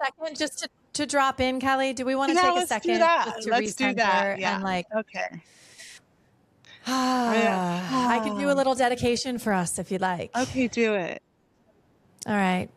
second just to drop in, Kelly? Do we want to take a second just to let's do that. Yeah. and like, okay. I can do a little dedication for us if you'd like. Okay, do it. All right.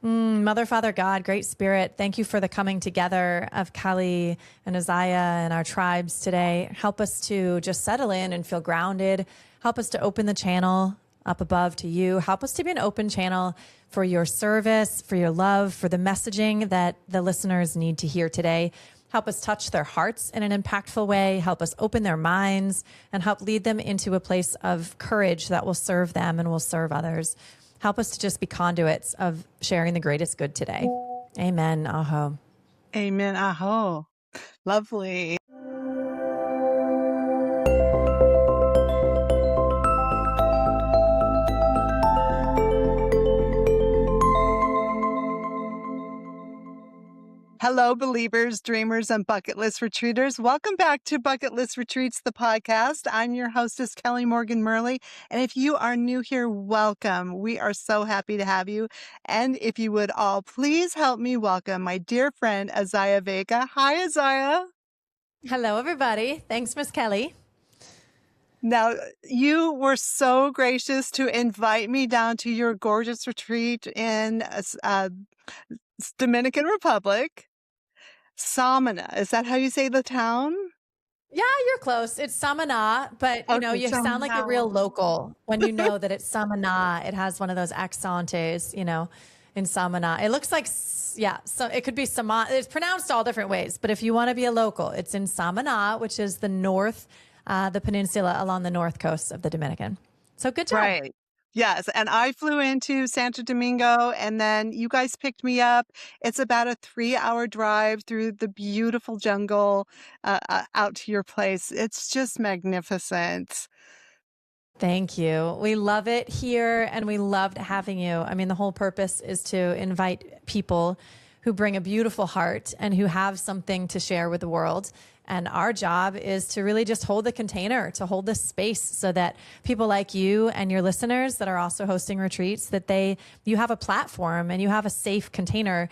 Mother, Father, God, Great Spirit, thank you for the coming together of Kelly and Azaya and our tribes today. Help us to just settle in and feel grounded. Help us to open the channel up above to you. Help us to be an open channel for your service, for your love, for the messaging that the listeners need to hear today. Help us touch their hearts in an impactful way. Help us open their minds and help lead them into a place of courage that will serve them and will serve others. Help us to just be conduits of sharing the greatest good today. Amen. Aho. Amen. Aho. Lovely. Hello, believers, dreamers, and bucket list retreaters. Welcome back to Bucket List Retreats, the podcast. I'm your hostess, Kelly Morgan Murley. And if you are new here, welcome. We are so happy to have you. And if you would all please help me welcome my dear friend, Azaya Vega. Hi, Azaya. Hello, everybody. Thanks, Miss Kelly. Now, you were so gracious to invite me down to your gorgeous retreat in Dominican Republic. Samaná. Is that how you say the town? Yeah, you're close. It's Samaná, but you know, you sound like a real local when you know that it's Samaná. It has one of those accentes, you know, in Samaná. It looks like, yeah, so it could be Samaná. It's pronounced all different ways, but if you want to be a local, it's in Samaná, which is the north, the peninsula along the north coast of the Dominican. So good job. Right. Yes. And I flew into Santo Domingo and then you guys picked me up. It's about a 3-hour drive through the beautiful jungle out to your place. It's just magnificent. Thank you. We love it here and we loved having you. I mean, the whole purpose is to invite people who bring a beautiful heart and who have something to share with the world. And our job is to really just hold the container, to hold the space so that people like you and your listeners that are also hosting retreats, that you have a platform and you have a safe container,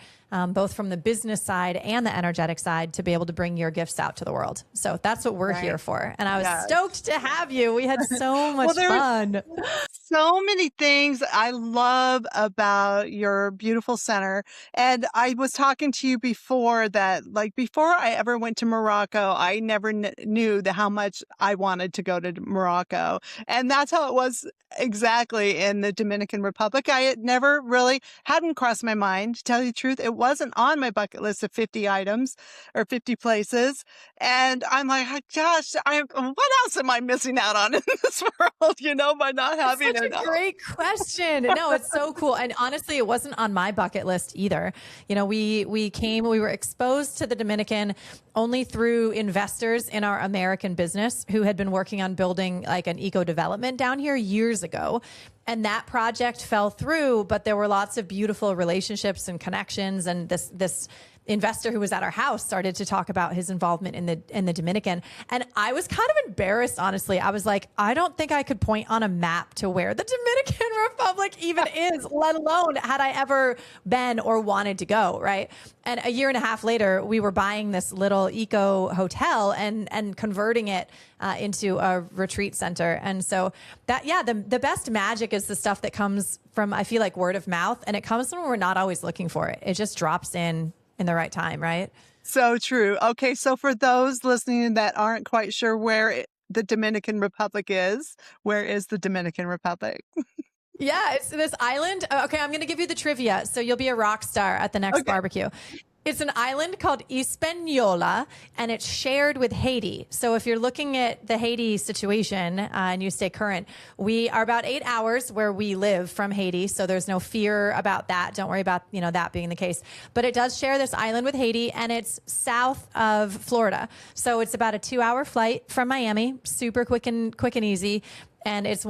both from the business side and the energetic side, to be able to bring your gifts out to the world. So that's what we're here for. And I was stoked to have you. We had so much fun. So many things I love about your beautiful center. And I was talking to you before that, like before I ever went to Morocco, I never knew how much I wanted to go to Morocco. And that's how it was exactly in the Dominican Republic. I had never really hadn't crossed my mind, to tell you the truth. It wasn't on my bucket list of 50 items or 50 places. And I'm like, gosh, what else am I missing out on in this world, you know, by not having it? That's a great question. No, it's so cool. And honestly, it wasn't on my bucket list either. You know, we were exposed to the Dominican only through investors in our American business who had been working on building like an eco development down here years ago. And that project fell through, but there were lots of beautiful relationships and connections. And this investor who was at our house started to talk about his involvement in the Dominican. And I was kind of embarrassed, honestly. I was like, I don't think I could point on a map to where the Dominican Republic even is, let alone had I ever been or wanted to go, right? And a year and a half later, we were buying this little eco hotel and converting it into a retreat center. And so that, the best magic is the stuff that comes from, I feel like, word of mouth. And it comes when we're not always looking for it. It just drops in the right time, right? So true. Okay, so for those listening that aren't quite sure where the Dominican Republic is, where is the Dominican Republic? Yeah, it's this island. Okay, I'm going to give you the trivia, so you'll be a rock star at the next barbecue. It's an island called Hispaniola, and it's shared with Haiti. So if you're looking at the Haiti situation and you stay current, we are about 8 hours where we live from Haiti. So there's no fear about that. Don't worry about, that being the case. But it does share this island with Haiti, and it's south of Florida. So it's about a 2-hour flight from Miami, super quick and easy. And it's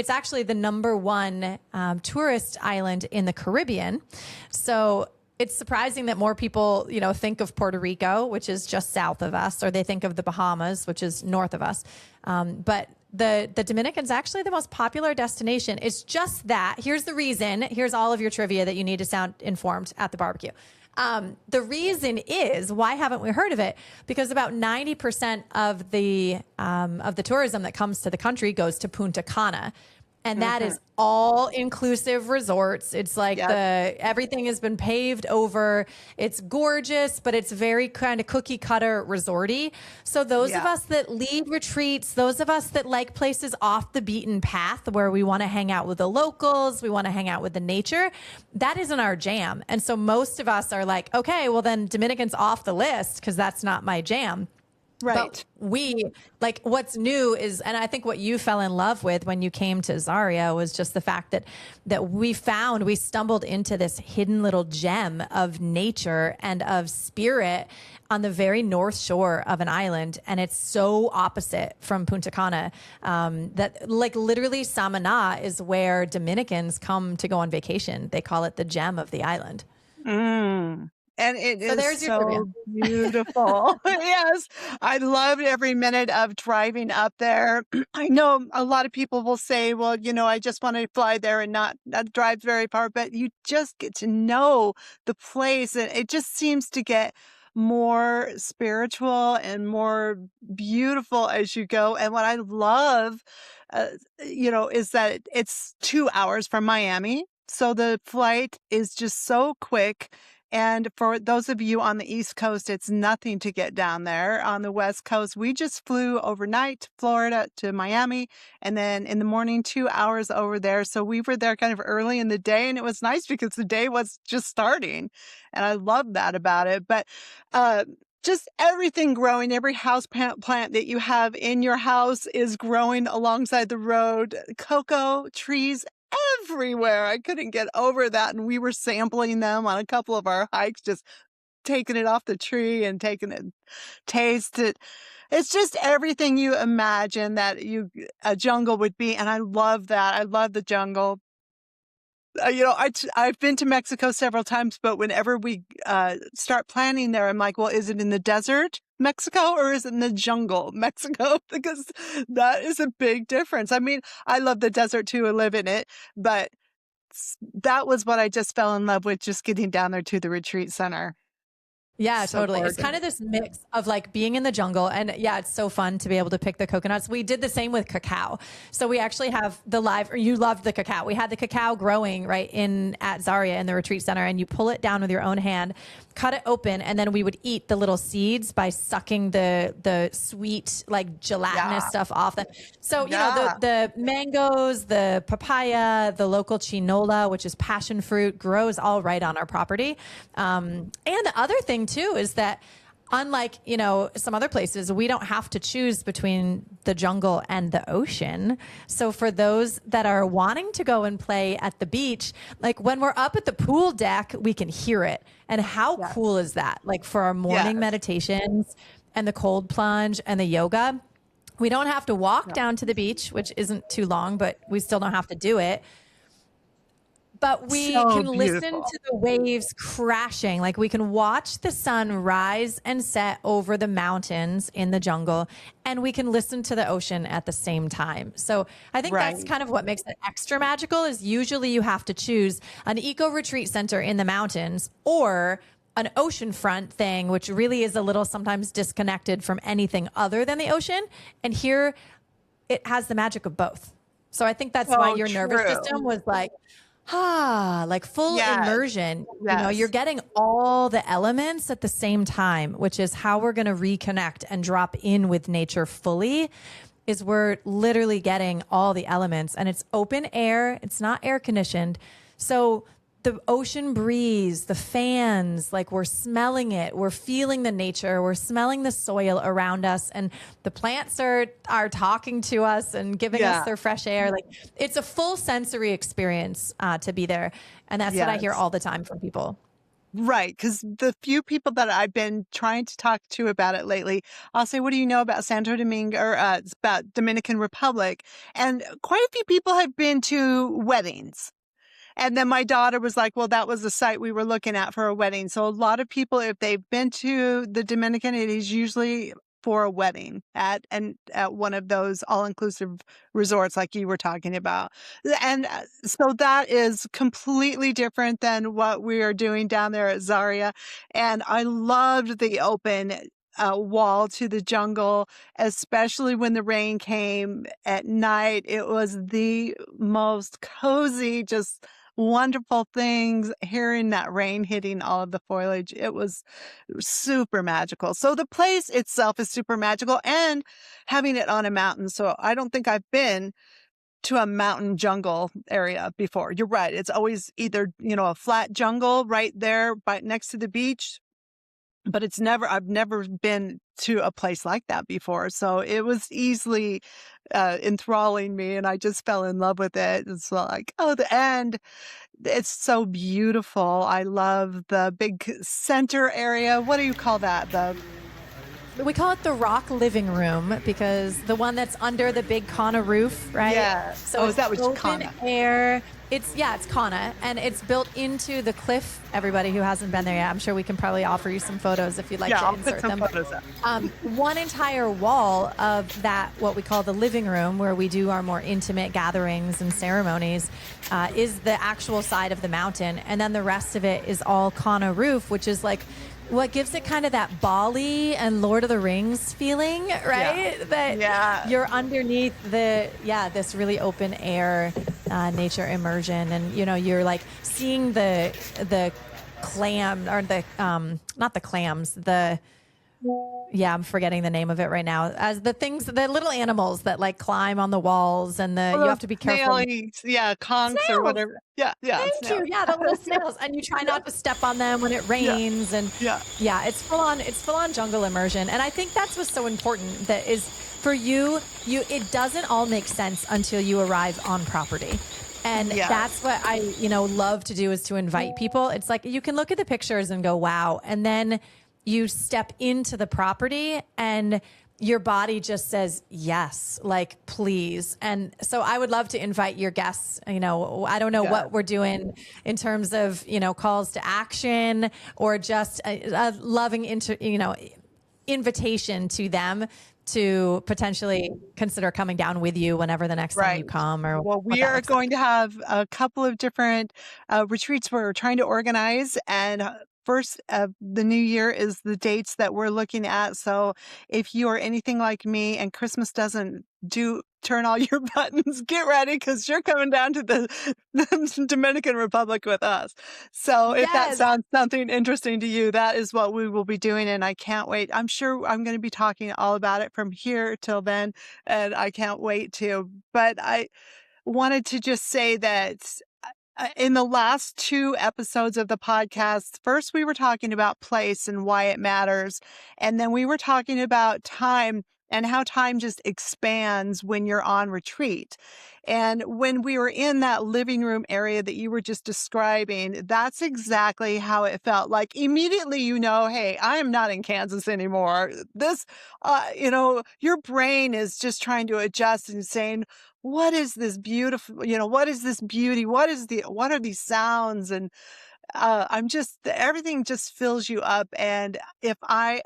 actually the #1 tourist island in the Caribbean. So it's surprising that more people, think of Puerto Rico, which is just south of us, or they think of the Bahamas, which is north of us. But the Dominican's actually the most popular destination. It's just that. Here's the reason. Here's all of your trivia that you need to sound informed at the barbecue. The reason is, why haven't we heard of it? Because about 90% of the tourism that comes to the country goes to Punta Cana. And that Hmm. is all inclusive resorts. It's like Yep. everything has been paved over. It's gorgeous, but it's very kind of cookie cutter resorty. So those of Yeah. us that lead retreats, those of us that like places off the beaten path where we want to hang out with the locals, we want to hang out with the nature, that isn't our jam. And so most of us are like, okay, well then Dominican's off the list because that's not my jam. Right. But what's new is, and I think what you fell in love with when you came to Zaria was just the fact that we stumbled into this hidden little gem of nature and of spirit on the very north shore of an island. And it's so opposite from Punta Cana, that like literally Samaná is where Dominicans come to go on vacation. They call it the gem of the island. Mm. And it So is there's your trivia. so beautiful. Yes. I loved every minute of driving up there. I know a lot of people will say, well, I just want to fly there and not drive very far, but you just get to know the place. And it just seems to get more spiritual and more beautiful as you go. And what I love, uh, is that it's 2 hours from Miami. So the flight is just so quick. And for those of you on the East Coast, it's nothing to get down there. On the West Coast, we just flew overnight, Florida to Miami, and then in the morning, 2 hours over there. So we were there kind of early in the day, and it was nice because the day was just starting. And I love that about it. But uh, just everything growing, every house plant that you have in your house is growing alongside the road. Cocoa trees everywhere. I couldn't get over that. And we were sampling them on a couple of our hikes, just taking it off the tree and taking it, taste it. It's just everything you imagine that a jungle would be. And I love that. I love the jungle. I've been to Mexico several times, but whenever we start planning there, I'm like, well, is it in the desert, Mexico, or is it in the jungle, Mexico? Because that is a big difference. I mean, I love the desert too. I live in it, but that was what I just fell in love with, just getting down there to the retreat center. Yeah, So totally. It's gorgeous. kind of this mix of like being in the jungle. And yeah, it's so fun to be able to pick the coconuts. We did the same with cacao. So we actually have or you loved the cacao. We had the cacao growing right at Zaria in the retreat center, and you pull it down with your own hand, cut it open, and then we would eat the little seeds by sucking the sweet, like gelatinous Yeah. stuff off them. So, Yeah. the mangoes, the papaya, the local chinola, which is passion fruit, grows all right on our property. And the other thing too is that unlike, some other places, we don't have to choose between the jungle and the ocean. So for those that are wanting to go and play at the beach, like when we're up at the pool deck, we can hear it. And how Yeah. cool is that? Like for our morning Yes. meditations and the cold plunge and the yoga, we don't have to walk Yeah. down to the beach, which isn't too long, but we still don't have to do it. But we So can listen beautiful. to the waves crashing. Like we can watch the sun rise and set over the mountains in the jungle, and we can listen to the ocean at the same time. So I think that's Right. kind of what makes it extra magical is usually you have to choose an eco retreat center in the mountains or an oceanfront thing, which really is a little sometimes disconnected from anything other than the ocean. And here it has the magic of both. So I think that's why So your nervous true. system was like, like full Yes. immersion. Yes. You're getting all the elements at the same time, which is how we're going to reconnect and drop in with nature fully. Is we're literally getting all the elements, and it's open air. It's not air conditioned. So the ocean breeze, the fans, like we're smelling it, we're feeling the nature, we're smelling the soil around us, and the plants are talking to us and giving Yeah. us their fresh air. Like it's a full sensory experience to be there, and that's what I hear Yes. all the time from people. Right, because the few people that I've been trying to talk to about it lately, I'll say, "What do you know about Santo Domingo or it's about Dominican Republic?" And quite a few people have been to weddings. And then my daughter was like, "Well, that was the site we were looking at for a wedding." So a lot of people, if they've been to the Dominican, it is usually for a wedding at one of those all-inclusive resorts like you were talking about. And so that is completely different than what we are doing down there at Zaria. And I loved the open wall to the jungle, especially when the rain came at night. It was the most cozy, just wonderful things, hearing that rain hitting all of the foliage. It was super magical. So the place itself is super magical, and having it on a mountain. So I don't think I've been to a mountain jungle area before. You're right. It's always either, a flat jungle right there next to the beach, but I've never been to a place like that before. So it was easily enthralling me, and I just fell in love with it. It's like, the end. It's so beautiful. I love the big center area. What do you call that? We call it the rock living room, because the one that's under the big Kana roof, right? Yeah. So is that what open Kana? Air. It's Kana, and it's built into the cliff. Everybody who hasn't been there yet, I'm sure we can probably offer you some photos if you'd like to insert them. Photos up. One entire wall of that, what we call the living room, where we do our more intimate gatherings and ceremonies, is the actual side of the mountain, and then the rest of it is all Kana roof, which is like what gives it kind of that Bali and Lord of the Rings feeling, right? Yeah. You're underneath this really open air nature immersion, and you're like seeing the clam, or the not the clams, I'm forgetting the name of it right now. As the little animals that like climb on the walls, and you have to be careful. Conchs or whatever. Yeah. Thank you. Yeah, the little snails, and you try not to step on them when it rains. And it's full on jungle immersion. And I think that's what's so important. That is for you. It doesn't all make sense until you arrive on property. And that's what I, love to do, is to invite people. It's like you can look at the pictures and go, wow, and then you step into the property and your body just says yes, like, please. And so I would love to invite your guests. I don't know what we're doing in terms of, calls to action, or just a loving invitation to them to potentially consider coming down with you whenever the next time you come. We are going to have a couple of different retreats we're trying to organize, and first of the new year is the dates that we're looking at. So if you are anything like me and Christmas doesn't turn all your buttons, get ready, because you're coming down to the Dominican Republic with us. So if that sounds something interesting to you, that is what we will be doing. And I can't wait. I'm sure I'm going to be talking all about it from here till then. And I can't wait to. But I wanted to just say that in the last 2 episodes of the podcast, first we were talking about place and why it matters. And then we were talking about time and how time just expands when you're on retreat. And when we were in that living room area that you were just describing, that's exactly how it felt. Like immediately, hey, I am not in Kansas anymore. This, your brain is just trying to adjust and saying, what is this beautiful, what is this beauty? What are these sounds? And everything just fills you up. And if I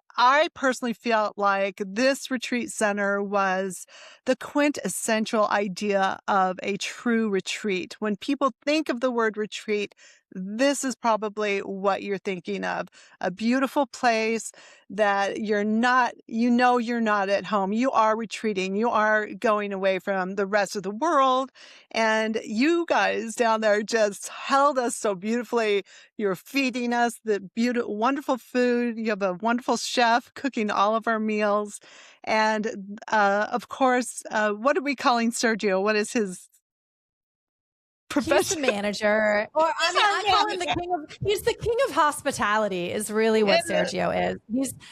personally felt like this retreat center was the quintessential idea of a true retreat. When people think of the word retreat, this is probably what you're thinking of. A beautiful place that you're not at home. You are retreating. You are going away from the rest of the world. And you guys down there just held us so beautifully. You're feeding us the beautiful, wonderful food. You have a wonderful chef cooking all of our meals. And of course, what are we calling Sergio? What is his profession? He's the manager. Or I call him he's the king of hospitality, is really what Sergio is.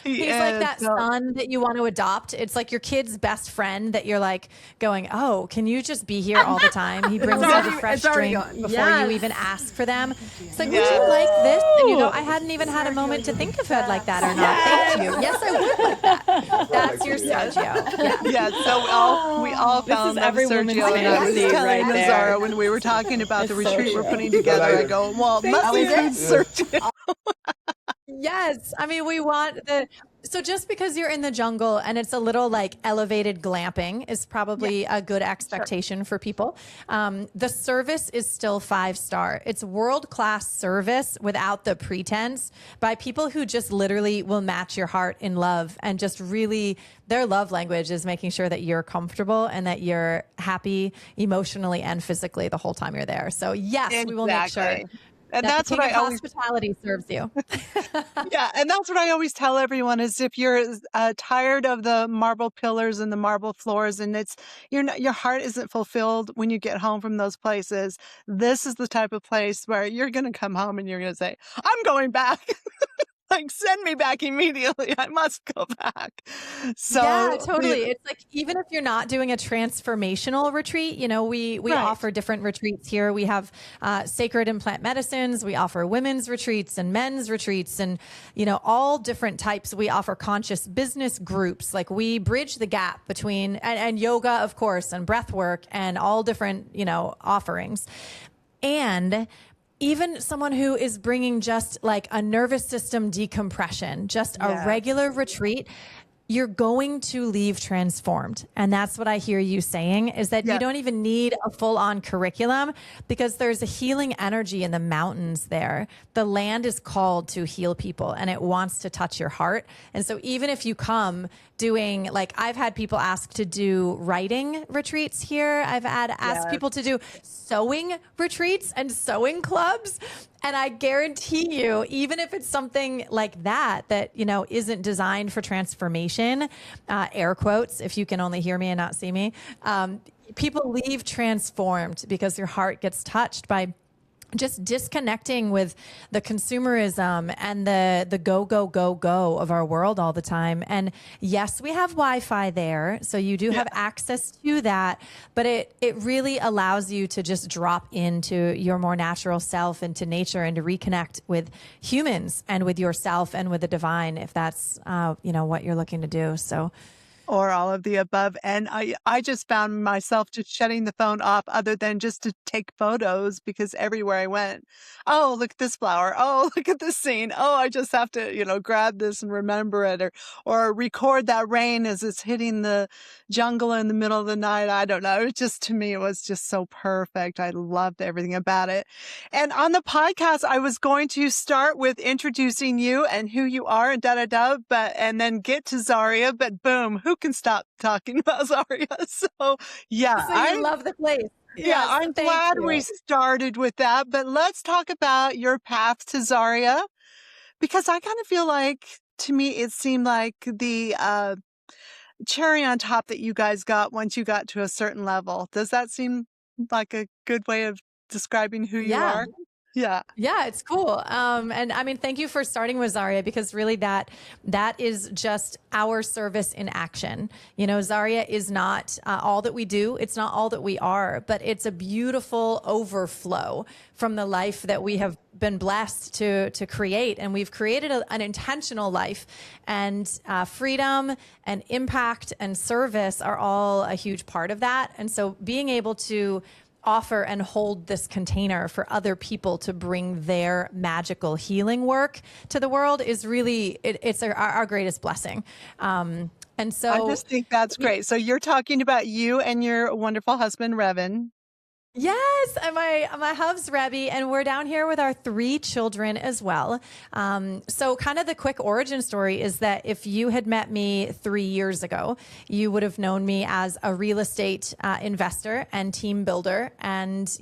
He's like that son that you want to adopt. It's like your kid's best friend that you're like going, oh, can you just be here all the time? He brings you the fresh drink before you even ask for them. It's like, would you like this? And you go, I hadn't even had a moment to think of it like that or not. Thank you. Yes, I would like that. That's your Sergio. Yeah. So we all found Sergio, and I was telling Zara when we were talking about the retreat we're putting together, I go, well, must be Sergio. Yes. I mean, we want so just because you're in the jungle and it's a little like elevated glamping is Yeah, probably a good sure. expectation for people. The service is still 5-star. It's world-class service without the pretense by people who just literally will match your heart in love and just really their love language is making sure that you're comfortable and that you're happy emotionally and physically the whole time you're there. So yes, we will make sure Exactly. And that the that's what king I of always hospitality serves you. yeah, and that's what I always tell everyone is if you're tired of the marble pillars and the marble floors and your heart isn't fulfilled when you get home from those places, this is the type of place where you're going to come home and you're going to say, "I'm going back." Like, send me back immediately. I must go back. Yeah, So, totally. It's like even if you're not doing a transformational retreat, you know, we right. offer different retreats here. We have sacred and plant medicines. We offer women's retreats and men's retreats, and you know, all different types. We offer conscious business groups. Like we bridge the gap between and yoga, of course, and breath work, and all different offerings. And even someone who is bringing just like a nervous system decompression, just a Yes. regular retreat, you're going to leave transformed. And that's what I hear you saying is that you Yes. don't even need a full on curriculum because there's a healing energy in the mountains there. The land is called to heal people and it wants to touch your heart. And so even if you come doing, like, I've had people ask to do writing retreats here. I've had asked Yes. people to do sewing retreats and sewing clubs. And I guarantee you, even if it's something like that, isn't designed for transformation, air quotes, if you can only hear me and not see me, people leave transformed because your heart gets touched by just disconnecting with the consumerism and the go, go, go, go of our world all the time. And yes, we have Wi-Fi there. So you do have access to that, but it really allows you to just drop into your more natural self, into nature, and to reconnect with humans and with yourself and with the divine, if that's, what you're looking to do. So Or all of the above. And I just found myself just shutting the phone off other than just to take photos because everywhere I went, oh, look at this flower. Oh, look at this scene. Oh, I just have to, grab this and remember it or record that rain as it's hitting the jungle in the middle of the night. I don't know. It just, to me, it was just so perfect. I loved everything about it. And on the podcast, I was going to start with introducing you and who you are and da da da, and then get to Zaria. But boom, who can stop talking about Zaria? So yeah, so you love the place. Yes, I'm thank glad we you. started with that. But let's talk about your path to Zaria because I kind of feel like to me it seemed like the cherry on top that you guys got once you got to a certain level. Does that seem like a good way of describing who you Yeah. are? Yeah. Yeah, it's cool. And I mean, thank you for starting with Zaria because really that is just our service in action. You know, Zaria is not all that we do. It's not all that we are, but it's a beautiful overflow from the life that we have been blessed to create. And we've created an intentional life, and freedom and impact and service are all a huge part of that. And so being able to offer and hold this container for other people to bring their magical healing work to the world is really, it's our greatest blessing. And so I just think that's great. So you're talking about you and your wonderful husband, Revan. yes, and my hub's Rebby, and we're down here with our 3 children as well. So kind of the quick origin story is that if you had met me 3 years ago, you would have known me as a real estate investor and team builder, and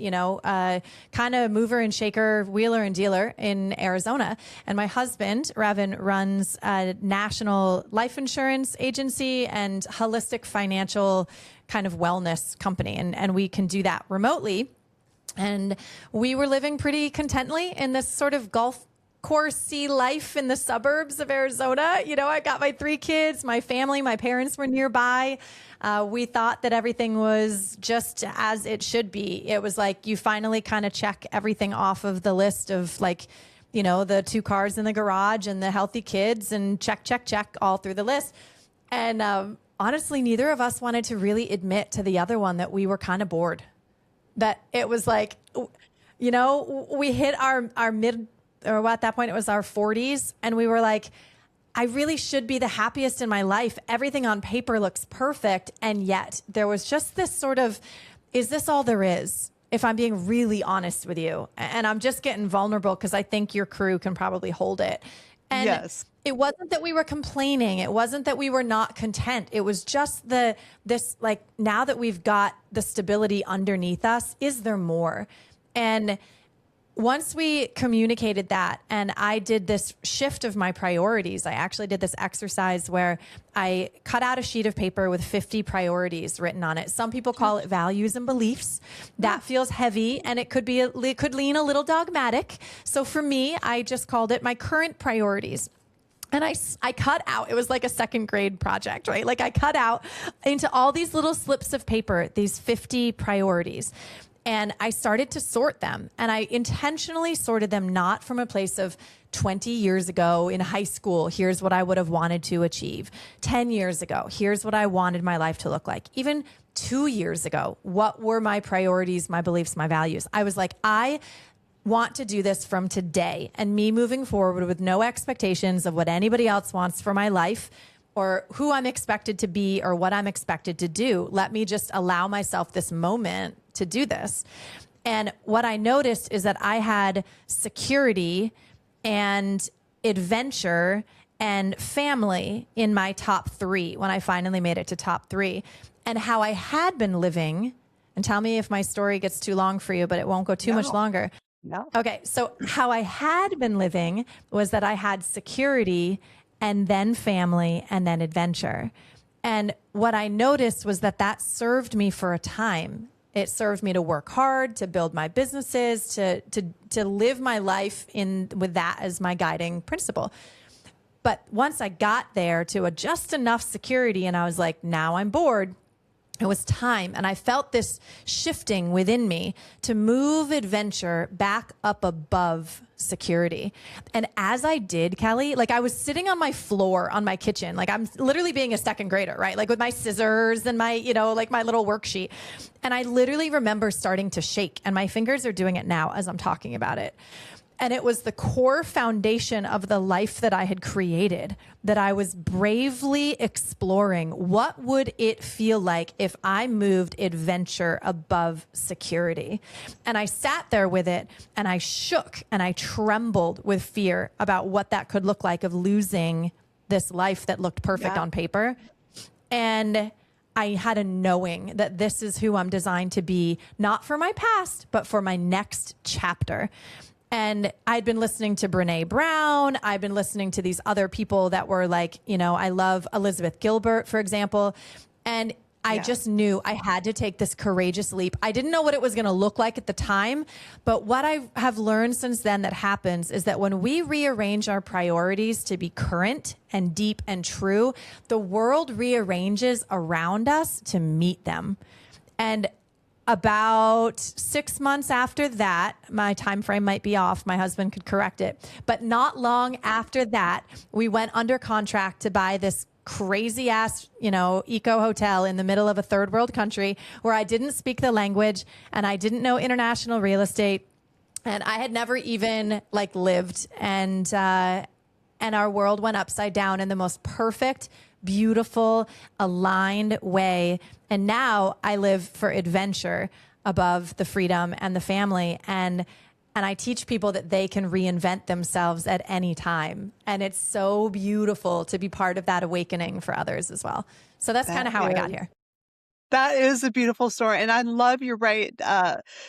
kind of mover and shaker, wheeler and dealer in Arizona. And my husband, Revan, runs a national life insurance agency and holistic financial kind of wellness company. And we can do that remotely. And we were living pretty contently in this sort of golf coursey life in the suburbs of Arizona. You know, I got my 3 kids, my family, my parents were nearby. We thought that everything was just as it should be. It was like you finally kind of check everything off of the list of like, the 2 cars in the garage and the healthy kids and check, check, check all through the list. And honestly, neither of us wanted to really admit to the other one that we were kind of bored. That it was like, we hit our or at that point it was our 40s. And we were like, I really should be the happiest in my life. Everything on paper looks perfect. And yet there was just this sort of, is this all there is? If I'm being really honest with you, and I'm just getting vulnerable because I think your crew can probably hold it. And Yes. it wasn't that we were complaining. It wasn't that we were not content. It was just this like, now that we've got the stability underneath us, is there more? And once we communicated that, and I did this shift of my priorities, I actually did this exercise where I cut out a sheet of paper with 50 priorities written on it. Some people call it values and beliefs. That feels heavy, and it could lean a little dogmatic. So for me, I just called it my current priorities. And I cut out, it was like a second grade project, right? Like I cut out into all these little slips of paper, these 50 priorities. And I started to sort them, and I intentionally sorted them not from a place of 20 years ago in high school, here's what I would have wanted to achieve. 10 years ago, here's what I wanted my life to look like. Even 2 years ago, what were my priorities, my beliefs, my values? I was like, I want to do this from today, and me moving forward with no expectations of what anybody else wants for my life or who I'm expected to be or what I'm expected to do. Let me just allow myself this moment to do this. And what I noticed is that I had security and adventure and family in my top 3 when I finally made it to top 3. And how I had been living, and tell me if my story gets too long for you, but it won't go too much longer. No. Okay. So how I had been living was that I had security and then family and then adventure. And what I noticed was that that served me for a time. It served me to work hard, to build my businesses, to live my life with that as my guiding principle. But once I got there to just enough security and I was like, now I'm bored, it was time. And I felt this shifting within me to move adventure back up above security. And as I did, Kelly, like I was sitting on my floor on my kitchen, like I'm literally being a second grader, right? Like with my scissors and my, like my little worksheet. And I literally remember starting to shake, and my fingers are doing it now as I'm talking about it. And it was the core foundation of the life that I had created that I was bravely exploring. What would it feel like if I moved adventure above security? And I sat there with it, and I shook and I trembled with fear about what that could look like of losing this life that looked perfect on paper. And I had a knowing that this is who I'm designed to be, not for my past, but for my next chapter. And I'd been listening to Brene Brown. I've been listening to these other people that were like, I love Elizabeth Gilbert, for example. And I just knew I had to take this courageous leap. I didn't know what it was going to look like at the time. But what I have learned since then that happens is that when we rearrange our priorities to be current and deep and true, the world rearranges around us to meet them. And about 6 months after that, my time frame might be off, my husband could correct it, but not long after that, we went under contract to buy this crazy ass, eco hotel in the middle of a third world country where I didn't speak the language and I didn't know international real estate, and I had never even lived, and our world went upside down in the most perfect, beautiful, aligned way. And now I live for adventure above the freedom and the family. And I teach people that they can reinvent themselves at any time. And it's so beautiful to be part of that awakening for others as well. So that's kind of how I got here. That is a beautiful story. And I love, you're right,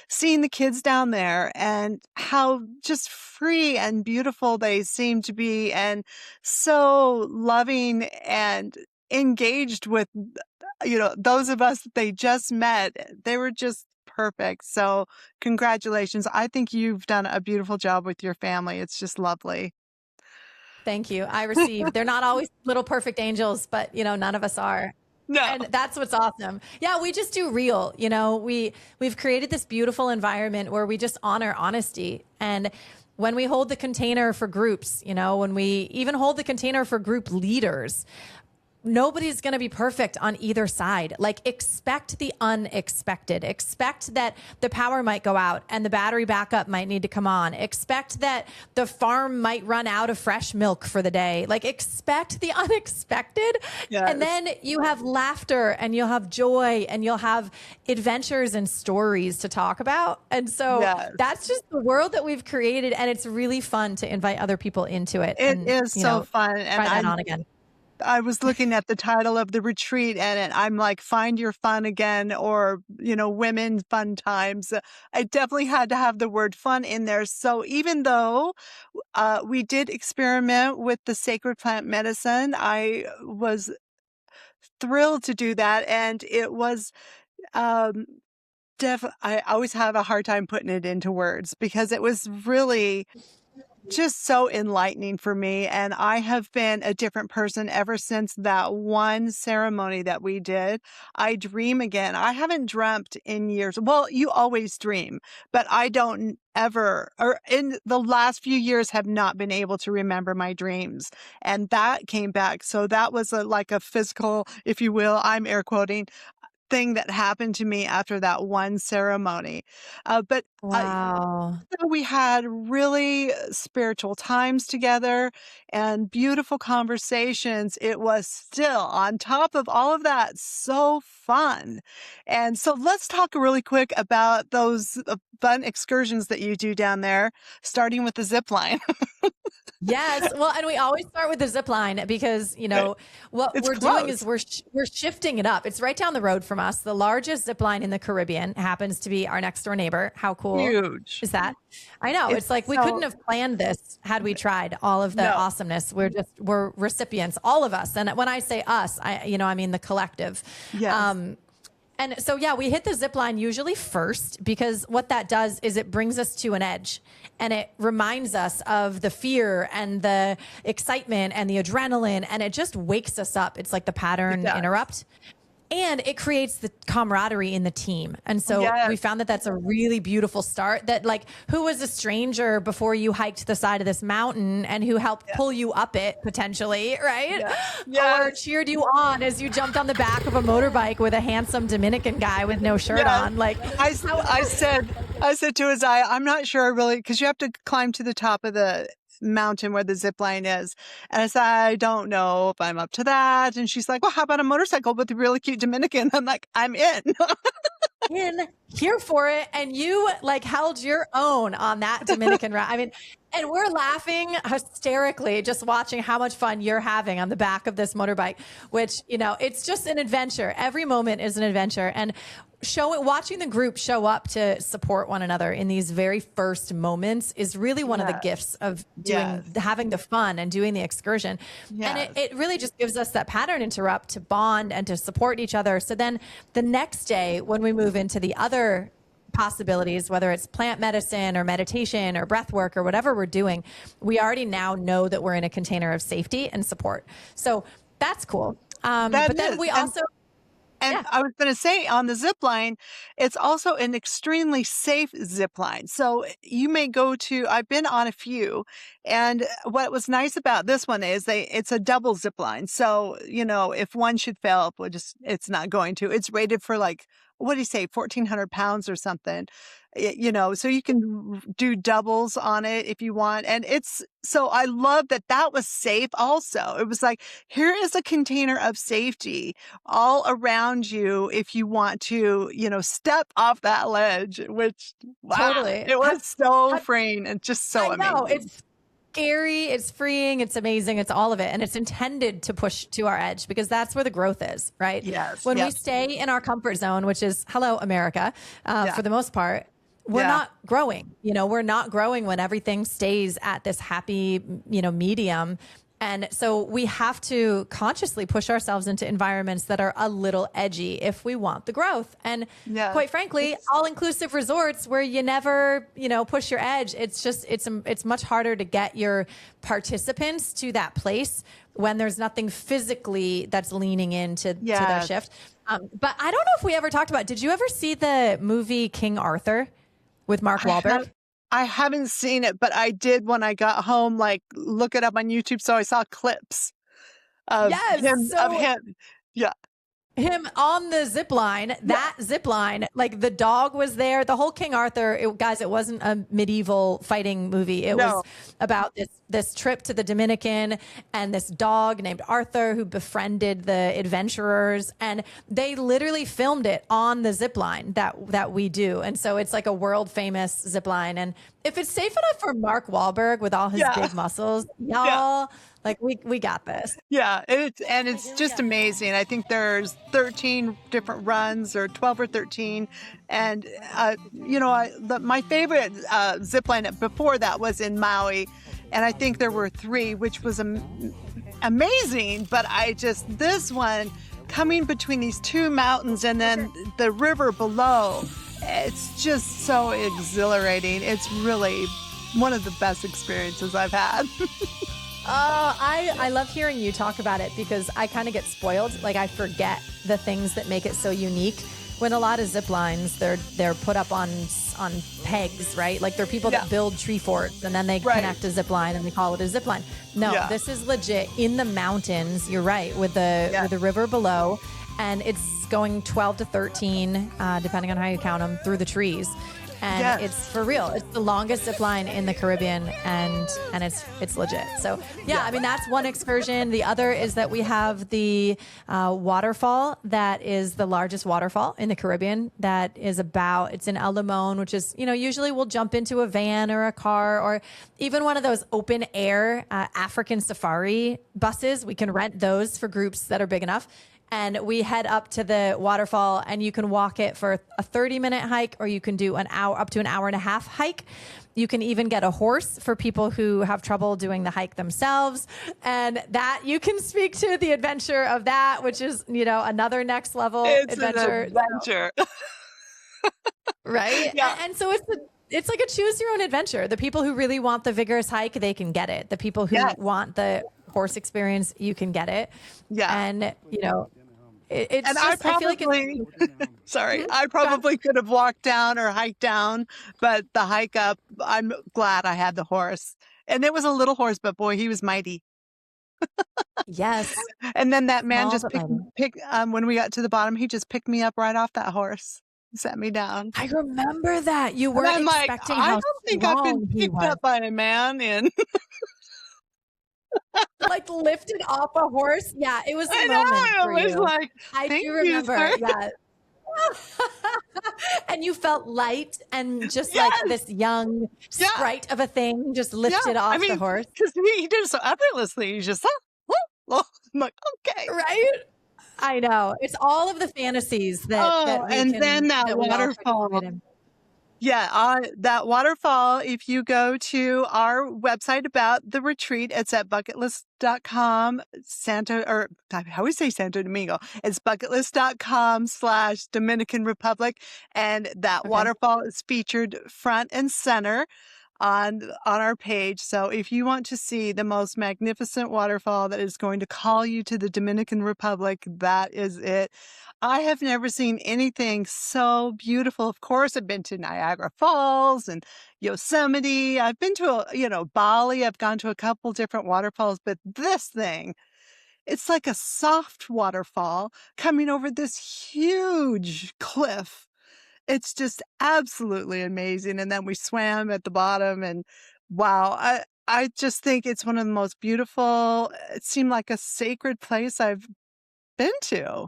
seeing the kids down there and how just free and beautiful they seem to be, and so loving and engaged with, those of us that they just met. They were just perfect. So congratulations. I think you've done a beautiful job with your family. It's just lovely. Thank you. I receive. They're not always little perfect angels, but none of us are. No. And that's what's awesome. Yeah, we just do real. We've created this beautiful environment where we just honor honesty. And when we hold the container for groups, when we even hold the container for group leaders, nobody's going to be perfect on either side. Like, expect the unexpected. Expect that the power might go out and the battery backup might need to come on. Expect that the farm might run out of fresh milk for the day. Like, expect the unexpected. Yes. And then you have laughter and you'll have joy and you'll have adventures and stories to talk about. And so that's just the world that we've created. And it's really fun to invite other people into it. It is so fun. And try that on again. I was looking at the title of the retreat and I'm like, find your fun again, or, women fun times. I definitely had to have the word fun in there. So even though we did experiment with the sacred plant medicine, I was thrilled to do that. And it was, I always have a hard time putting it into words because it was really just so enlightening for me. And I have been a different person ever since that one ceremony that we did. I dream again. I haven't dreamt in years. Well, you always dream, but I don't ever, or in the last few years, have not been able to remember my dreams. And that came back. So that was like a physical, if you will, I'm air quoting, thing that happened to me after that one ceremony. But wow. we had really spiritual times together and beautiful conversations. It was still, on top of all of that, so fun. And so let's talk really quick about those fun excursions that you do down there, starting with the zip line. Yes. Well, and we always start with the zip line because, what It's we're close. doing is we're shifting it up. It's right down the road from us. The largest zip line in the Caribbean happens to be our next door neighbor. How cool Huge. is that? I know. It's like we couldn't have planned this had we tried all of the awesomeness. We're recipients, all of us. And when I say us, I mean the collective. Yes. And so, we hit the zip line usually first because what that does is it brings us to an edge and it reminds us of the fear and the excitement and the adrenaline, and it just wakes us up. It's like the pattern interrupt. And it creates the camaraderie in the team. And so we found that that's a really beautiful start, that like, who was a stranger before you hiked the side of this mountain and who helped pull you up it potentially, right? Or cheered you on as you jumped on the back of a motorbike with a handsome Dominican guy with no shirt on. Like I said to Azaya, I'm not sure really, because you have to climb to the top of the mountain where the zip line is. And I said, I don't know if I'm up to that. And she's like, well, how about a motorcycle with a really cute Dominican? I'm like, I'm in. in here for it. And you like held your own on that Dominican ride. I mean, and we're laughing hysterically just watching how much fun you're having on the back of this motorbike, which, it's just an adventure. Every moment is an adventure. And watching the group show up to support one another in these very first moments is really one of the gifts of having the fun and doing the excursion. And it really just gives us that pattern interrupt to bond and to support each other. So then the next day when we move into the other possibilities, whether it's plant medicine or meditation or breath work or whatever we're doing, we already now know that we're in a container of safety and support. So that's cool. But then we also... And I was going to say, on the zip line, it's also an extremely safe zip line. So you may go to, I've been on a few, and what was nice about this one is it's a double zip line. So, if one should fail, it's not going to. It's rated for like, what do you say, 1,400 pounds or something, so you can do doubles on it if you want. And so I love that was safe also. It was like, here is a container of safety all around you if you want to, step off that ledge, which totally, it was so freeing and just so amazing. Know, it's scary, it's freeing, it's amazing, it's all of it. And it's intended to push to our edge because that's where the growth is, right? Yes. When we stay in our comfort zone, which is, hello, America, for the most part, we're not growing. We're not growing when everything stays at this happy, medium. And so we have to consciously push ourselves into environments that are a little edgy if we want the growth. And quite frankly, all-inclusive resorts where you never, push your edge, it's much harder to get your participants to that place when there's nothing physically that's leaning into to their shift. But I don't know if we ever talked about, did you ever see the movie King Arthur with Mark Wahlberg? I haven't seen it, but I did when I got home, like look it up on YouTube. So I saw clips. Yes. of So him. Yeah. him on the zip line, that zip line, like the dog was there. The whole King Arthur, guys, it wasn't a medieval fighting movie. It was No. about this trip to the Dominican and this dog named Arthur who befriended the adventurers, and they literally filmed it on the zip line that we do. And so it's like a world famous zip line. And if it's safe enough for Mark Wahlberg with all his Yeah. big muscles, y'all, Yeah. like we got this. Yeah, it's just amazing. I think there's 13 different runs, or 12 or 13, and my favorite zip line before that was in Maui, and I think there were 3, which was amazing. But this one, coming between these 2 mountains and then the river below, it's just so exhilarating. It's really one of the best experiences I've had. Oh, I love hearing you talk about it because I kind of get spoiled. Like I forget the things that make it so unique. When a lot of zip lines, they're put up on pegs, right? Like they're people that build tree forts and then they connect a zip line and they call it a zip line. No, this is legit in the mountains. You're right, with the river below, and it's going 12 to 13, depending on how you count them, through the trees. And it's for real. It's the longest zip line in the Caribbean, and it's legit. So I mean, that's one excursion. The other is that we have the waterfall that is the largest waterfall in the Caribbean. It's in El Limon, which is, usually we'll jump into a van or a car or even one of those open air African safari buses. We can rent those for groups that are big enough. And we head up to the waterfall, and you can walk it for a 30-minute hike, or you can do up to an hour and a half hike. You can even get a horse for people who have trouble doing the hike themselves. And that you can speak to the adventure of that, which is, another next level adventure. An adventure. Right? Yeah. And so it's like a choose your own adventure. The people who really want the vigorous hike, they can get it. The people who want the horse experience, you can get it. Yeah. And, I probably could have walked down or hiked down, but the hike up, I'm glad I had the horse. And it was a little horse, but boy, he was mighty. Yes. And then that man just picked when we got to the bottom, he just picked me up right off that horse, set me down. I remember that. You weren't expecting how I don't think I've been picked up by a man in like lifted off a horse. Yeah, it was a moment for you. Like, I do remember. Yeah. And you felt light and just like this young sprite of a thing just lifted off the horse. Because he did it so effortlessly. He's just, I'm like, okay. Right? I know. It's all of the fantasies that then that waterfall. Yeah, that waterfall, if you go to our website about the retreat, it's at bucketlist.com, I always say Santo Domingo. It's bucketlist.com/Dominican Republic. And that waterfall is featured front and center on our page. So if you want to see the most magnificent waterfall that is going to call you to the Dominican Republic, that is it. I have never seen anything so beautiful. Of course, I've been to Niagara Falls and Yosemite. I've been to, Bali. I've gone to a couple different waterfalls, but this thing, it's like a soft waterfall coming over this huge cliff. It's just absolutely amazing. And then we swam at the bottom, and wow, I just think it's one of the most beautiful, it seemed like a sacred place I've been to.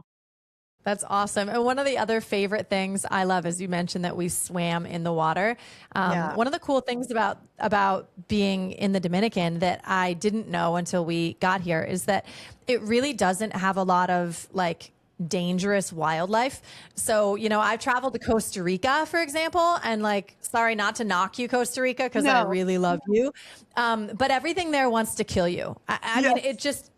That's awesome. And one of the other favorite things I love is you mentioned that we swam in the water. One of the cool things about being in the Dominican that I didn't know until we got here is that it really doesn't have a lot of like dangerous wildlife. So, I've traveled to Costa Rica, for example, and like, sorry, not to knock you, Costa Rica, because I really love you. But everything there wants to kill you. I mean, it just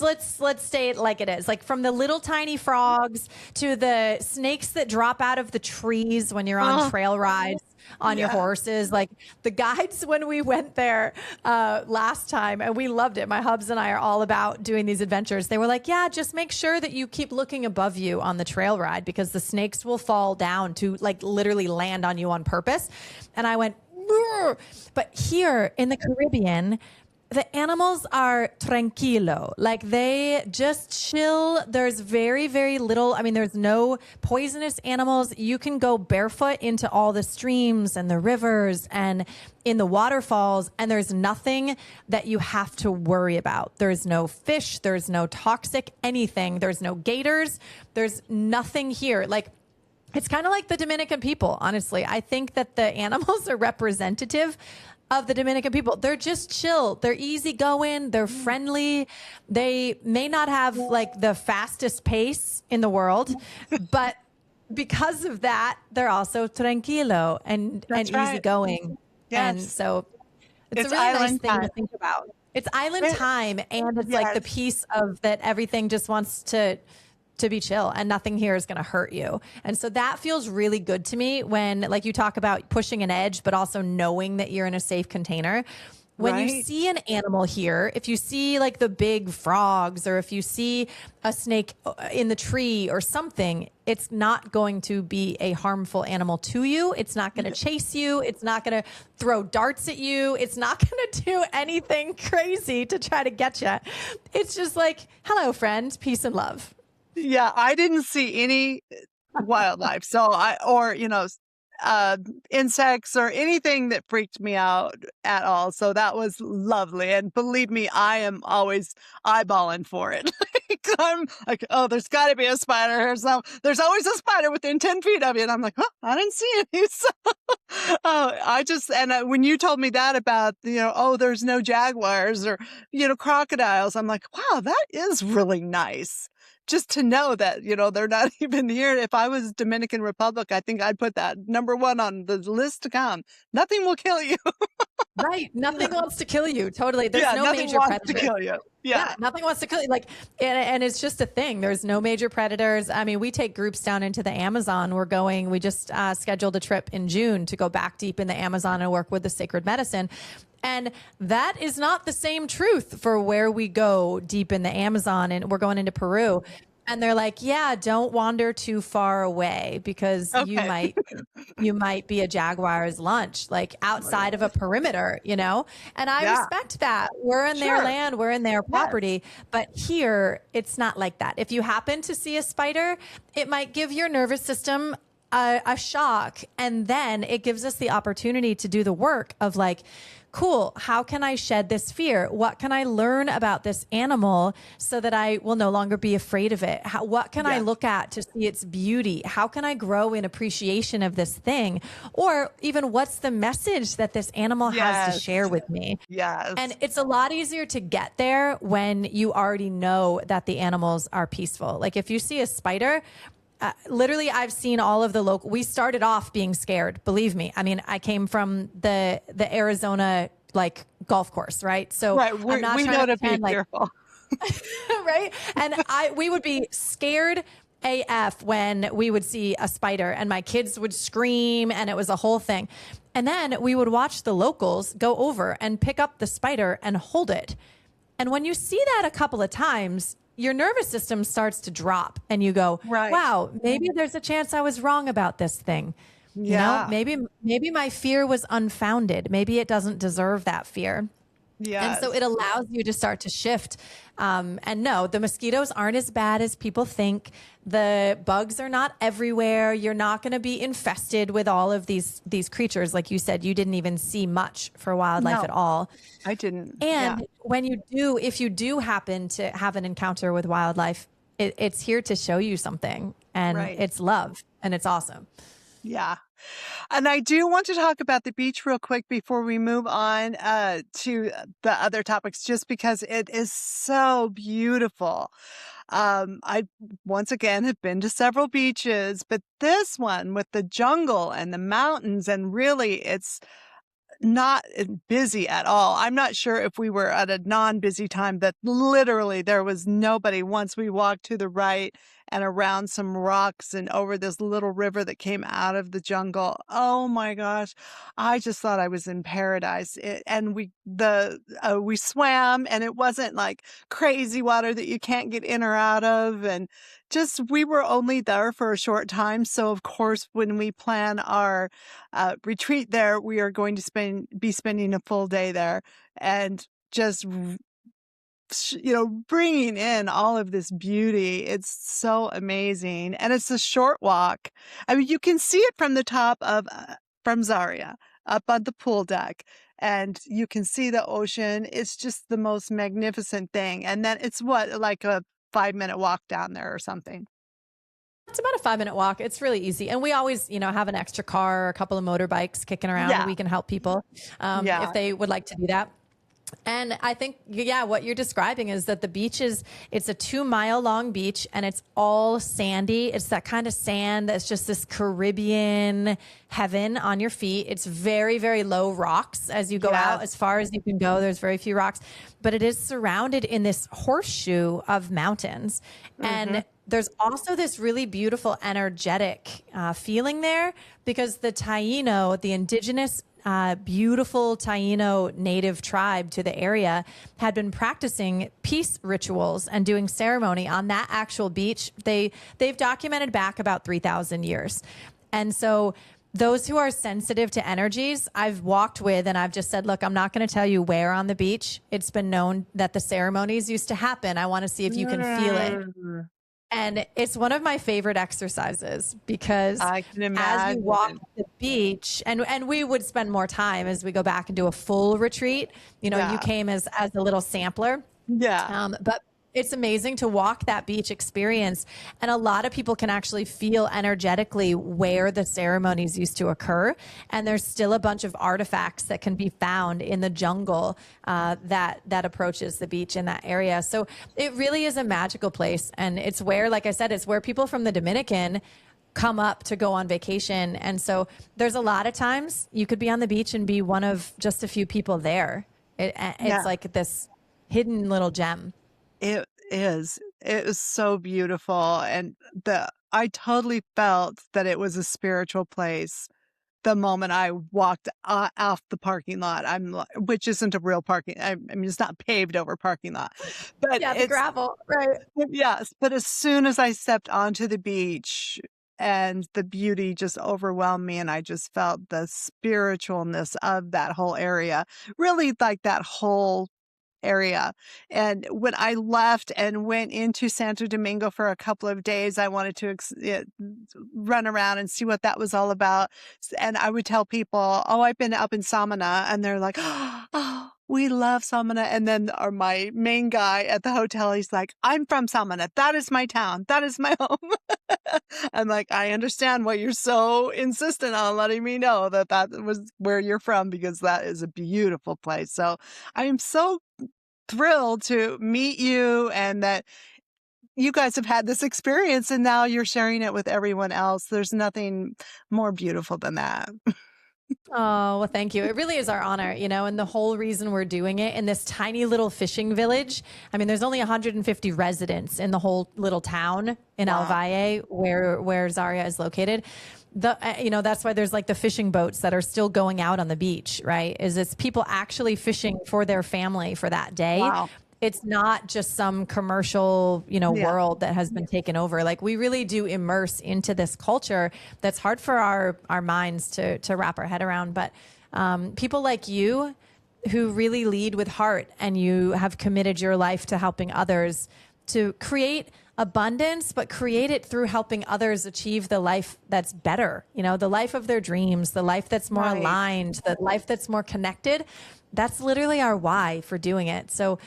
let's say it like it is. Like from the little tiny frogs to the snakes that drop out of the trees when you're on trail rides on your horses. Like the guides when we went there last time, and we loved it. My hubs and I are all about doing these adventures. They were like, yeah, just make sure that you keep looking above you on the trail ride because the snakes will fall down to like literally land on you on purpose. And I went, but here in the Caribbean, The animals are tranquilo, like they just chill. There's very, very little. I mean, there's no poisonous animals. You can go barefoot into all the streams and the rivers and in the waterfalls, and there's nothing that you have to worry about. There's no fish. There's no toxic anything. There's no gators. There's nothing here. Like, it's kind of like the Dominican people, honestly. I think that the animals are representative of the Dominican people. They're just chill. They're easygoing. They're friendly. They may not have like the fastest pace in the world, but because of that, they're also tranquilo and easygoing. Yes. And so it's a really nice thing to think about. It's island time, and it's like the peace of that everything just wants to be chill and nothing here is going to hurt you. And so that feels really good to me when, like, you talk about pushing an edge, but also knowing that you're in a safe container. When you see an animal here, if you see like the big frogs, or if you see a snake in the tree or something, it's not going to be a harmful animal to you. It's not going to chase you. It's not going to throw darts at you. It's not going to do anything crazy to try to get you. It's just like, hello, friend, peace and love. Yeah, I didn't see any wildlife. So insects or anything that freaked me out at all. So that was lovely. And believe me, I am always eyeballing for it. I'm like, oh, there's got to be a spider here. So there's always a spider within 10 feet of you. And I'm like, oh, I didn't see any. So when you told me that about, there's no jaguars or, crocodiles, I'm like, wow, that is really nice. Just to know that, they're not even here. If I was Dominican Republic, I think I'd put that number one on the list to come. Nothing will kill you. Right. Nothing wants to kill you. Totally. There's no major predator to kill you. Yeah. Nothing wants to kill you. Like, and it's just a thing. There's no major predators. I mean, we take groups down into the Amazon. We just scheduled a trip in June to go back deep in the Amazon and work with the sacred medicine. And that is not the same truth for where we go deep in the Amazon, and we're going into Peru. And they're like, yeah, don't wander too far away because you might be a jaguar's lunch, like outside of a perimeter, And I respect that. We're in their land, we're in their property. But here, it's not like that. If you happen to see a spider, it might give your nervous system a shock. And then it gives us the opportunity to do the work of like, cool, how can I shed this fear? What can I learn about this animal so that I will no longer be afraid of it? What can I look at to see its beauty? How can I grow in appreciation of this thing? Or even what's the message that this animal has to share with me? Yes. And it's a lot easier to get there when you already know that the animals are peaceful. Like if you see a spider, literally, I've seen all of the local. We started off being scared. Believe me. I mean, I came from the Arizona like golf course, right? So we know to be careful, right? And we would be scared AF when we would see a spider, and my kids would scream, and it was a whole thing. And then we would watch the locals go over and pick up the spider and hold it. And when you see that a couple of times, your nervous system starts to drop and you go, wow, maybe there's a chance I was wrong about this thing. Maybe my fear was unfounded. Maybe it doesn't deserve that fear. And so it allows you to start to shift. And no, the mosquitoes aren't as bad as people think. The bugs are not everywhere. You're not going to be infested with all of these creatures. Like you said, you didn't even see much for wildlife at all. I didn't. And if you do happen to have an encounter with wildlife, it's here to show you something, and it's love, and it's awesome. Yeah. And I do want to talk about the beach real quick before we move on to the other topics, just because it is so beautiful. I, once again, have been to several beaches, but this one with the jungle and the mountains, and really it's not busy at all. I'm not sure if we were at a non-busy time, but literally there was nobody once we walked to the right and around some rocks and over this little river that came out of the jungle. Oh my gosh. I just thought I was in paradise. We swam, and it wasn't like crazy water that you can't get in or out of. And we were only there for a short time. So of course, when we plan our retreat there, we are going to be spending a full day there. And just bringing in all of this beauty. It's so amazing. And it's a short walk. I mean, you can see it from the top of, from Zaria up on the pool deck, and you can see the ocean. It's just the most magnificent thing. And then it's like a 5-minute walk down there or something. It's about a 5-minute walk. It's really easy. And we always, have an extra car or a couple of motorbikes kicking around. Yeah. We can help people Yeah. if they would like to do that. And I think, what you're describing is that the beach it's a 2-mile long beach, and it's all sandy. It's that kind of sand that's just this Caribbean heaven on your feet. It's very, very low rocks as you go out. As far as you can go, there's very few rocks, but it is surrounded in this horseshoe of mountains. And there's also this really beautiful, energetic feeling there, because the Taino, the indigenous beautiful Taino native tribe to the area, had been practicing peace rituals and doing ceremony on that actual beach. They've documented back about 3,000 years. And so those who are sensitive to energies, I've walked with, and I've just said, look, I'm not going to tell you where on the beach. It's been known that the ceremonies used to happen. I want to see if you can feel it. And it's one of my favorite exercises, because I can as you walk imagine. the beach, and we would spend more time as we go back and do a full retreat. You came as a little sampler. Yeah. But it's amazing to walk that beach experience. And a lot of people can actually feel energetically where the ceremonies used to occur. And there's still a bunch of artifacts that can be found in the jungle that approaches the beach in that area. So it really is a magical place. And it's where, like I said, it's where people from the Dominican come up to go on vacation. And so there's a lot of times you could be on the beach and be one of just a few people there. It's like this hidden little gem. It is. It was so beautiful. And I totally felt that it was a spiritual place the moment I walked off the parking lot. Which isn't a real parking. I mean, it's not paved over parking lot, but The gravel, right? Yes. But as soon as I stepped onto the beach, and the beauty just overwhelmed me, and I just felt the spiritualness of that whole area, really like that whole area. And when I left and went into Santo Domingo for a couple of days, I wanted to run around and see what that was all about. And I would tell people, oh, I've been up in Samaná. And they're like, oh, we love Samaná. And then my main guy at the hotel, he's like, I'm from Samaná. That is my town. That is my home. I'm like, I understand why you're so insistent on letting me know that was where you're from, because that is a beautiful place. So I am so thrilled to meet you, and that you guys have had this experience and now you're sharing it with everyone else. There's nothing more beautiful than that. Oh, well, thank you. It really is our honor, and the whole reason we're doing it in this tiny little fishing village. I mean, there's only 150 residents in the whole little town in El Valle where Zaria is located. That's why there's like the fishing boats that are still going out on the beach, right? It's people actually fishing for their family for that day. Wow. It's not just some commercial, world that has been taken over. Like, we really do immerse into this culture that's hard for our minds to wrap our head around. But people like you who really lead with heart, and you have committed your life to helping others to create abundance, but create it through helping others achieve the life that's better, the life of their dreams, the life that's more aligned, the life that's more connected. That's literally our why for doing it. So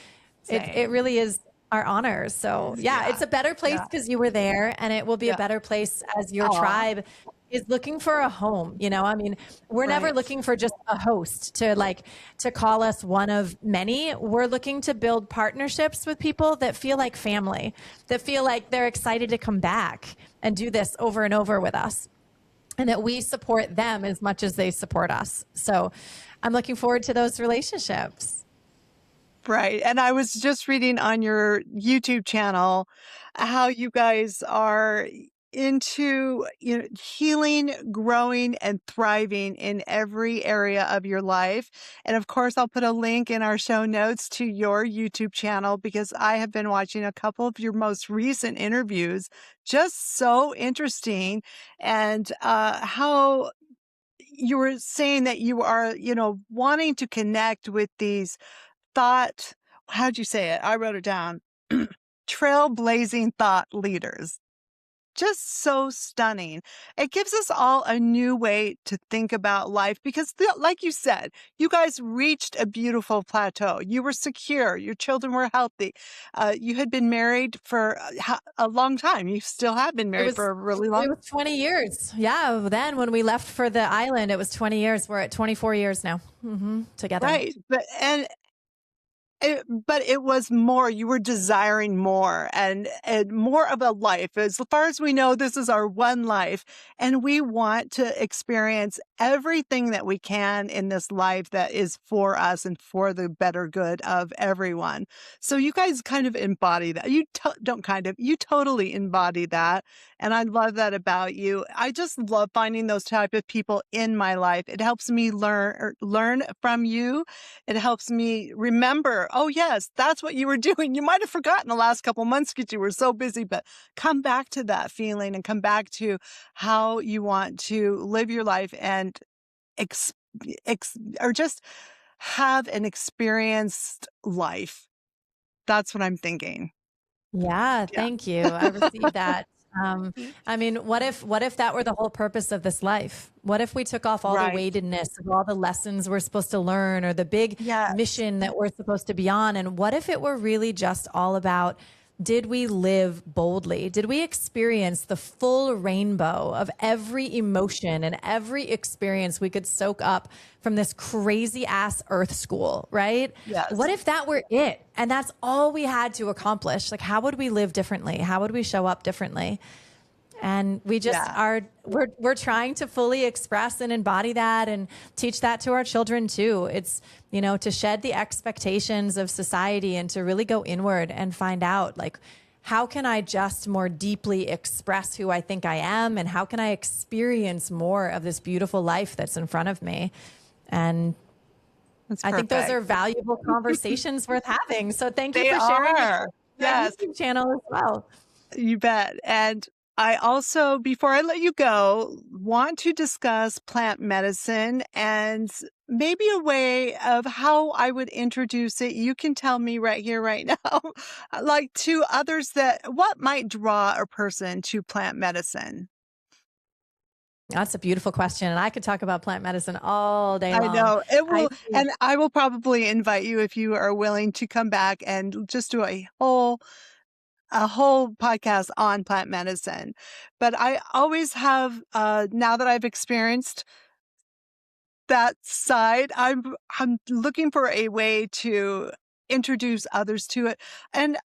it really is our honor. So it's a better place because you were there, and it will be a better place as your tribe is looking for a home. I mean, we're never looking for just a host to call us one of many. We're looking to build partnerships with people that feel like family, that feel like they're excited to come back and do this over and over with us, and that we support them as much as they support us. So I'm looking forward to those relationships. Right. And I was just reading on your YouTube channel how you guys are into healing, growing, and thriving in every area of your life. And of course, I'll put a link in our show notes to your YouTube channel, because I have been watching a couple of your most recent interviews. Just so interesting. And how you were saying that you are, wanting to connect with these thought, how'd you say it? I wrote it down. Trailblazing thought leaders. Just so stunning. It gives us all a new way to think about life because, like you said, you guys reached a beautiful plateau. You were secure. Your children were healthy. You had been married for a long time. You still have been married for a really long time. It was 20 years. Yeah. Then when we left for the island, it was 20 years. We're at 24 years now together. Right. But it was more, you were desiring more and more of a life. As far as we know, this is our one life. And we want to experience everything that we can in this life that is for us and for the better good of everyone. So you guys kind of embody that. You you totally embody that. And I love that about you. I just love finding those type of people in my life. It helps me learn from you. It helps me remember, oh, yes, that's what you were doing. You might have forgotten the last couple months because you were so busy, but come back to that feeling and come back to how you want to live your life and or just have an experienced life. That's what I'm thinking. Yeah, thank you. I received that. I mean, what if that were the whole purpose of this life? What if we took off all the weightedness of all the lessons we're supposed to learn or the big mission that we're supposed to be on? And what if it were really just all about, did we live boldly? Did we experience the full rainbow of every emotion and every experience we could soak up from this crazy ass earth school, right? Yes. What if that were it? And that's all we had to accomplish? Like, how would we live differently? How would we show up differently? And we just we're trying to fully express and embody that and teach that to our children too. It's, to shed the expectations of society and to really go inward and find out, like, how can I just more deeply express who I think I am? And how can I experience more of this beautiful life that's in front of me? And I think those are valuable conversations worth having. So thank you for sharing your YouTube channel as well. You bet. And I also, before I let you go, want to discuss plant medicine and maybe a way of how I would introduce it. You can tell me right here, right now, like to others, that what might draw a person to plant medicine. That's a beautiful question. And I could talk about plant medicine all day long. I know it will. And I will probably invite you if you are willing to come back and just do a whole podcast on plant medicine. But I always have, now that I've experienced that side, I'm looking for a way to introduce others to it. And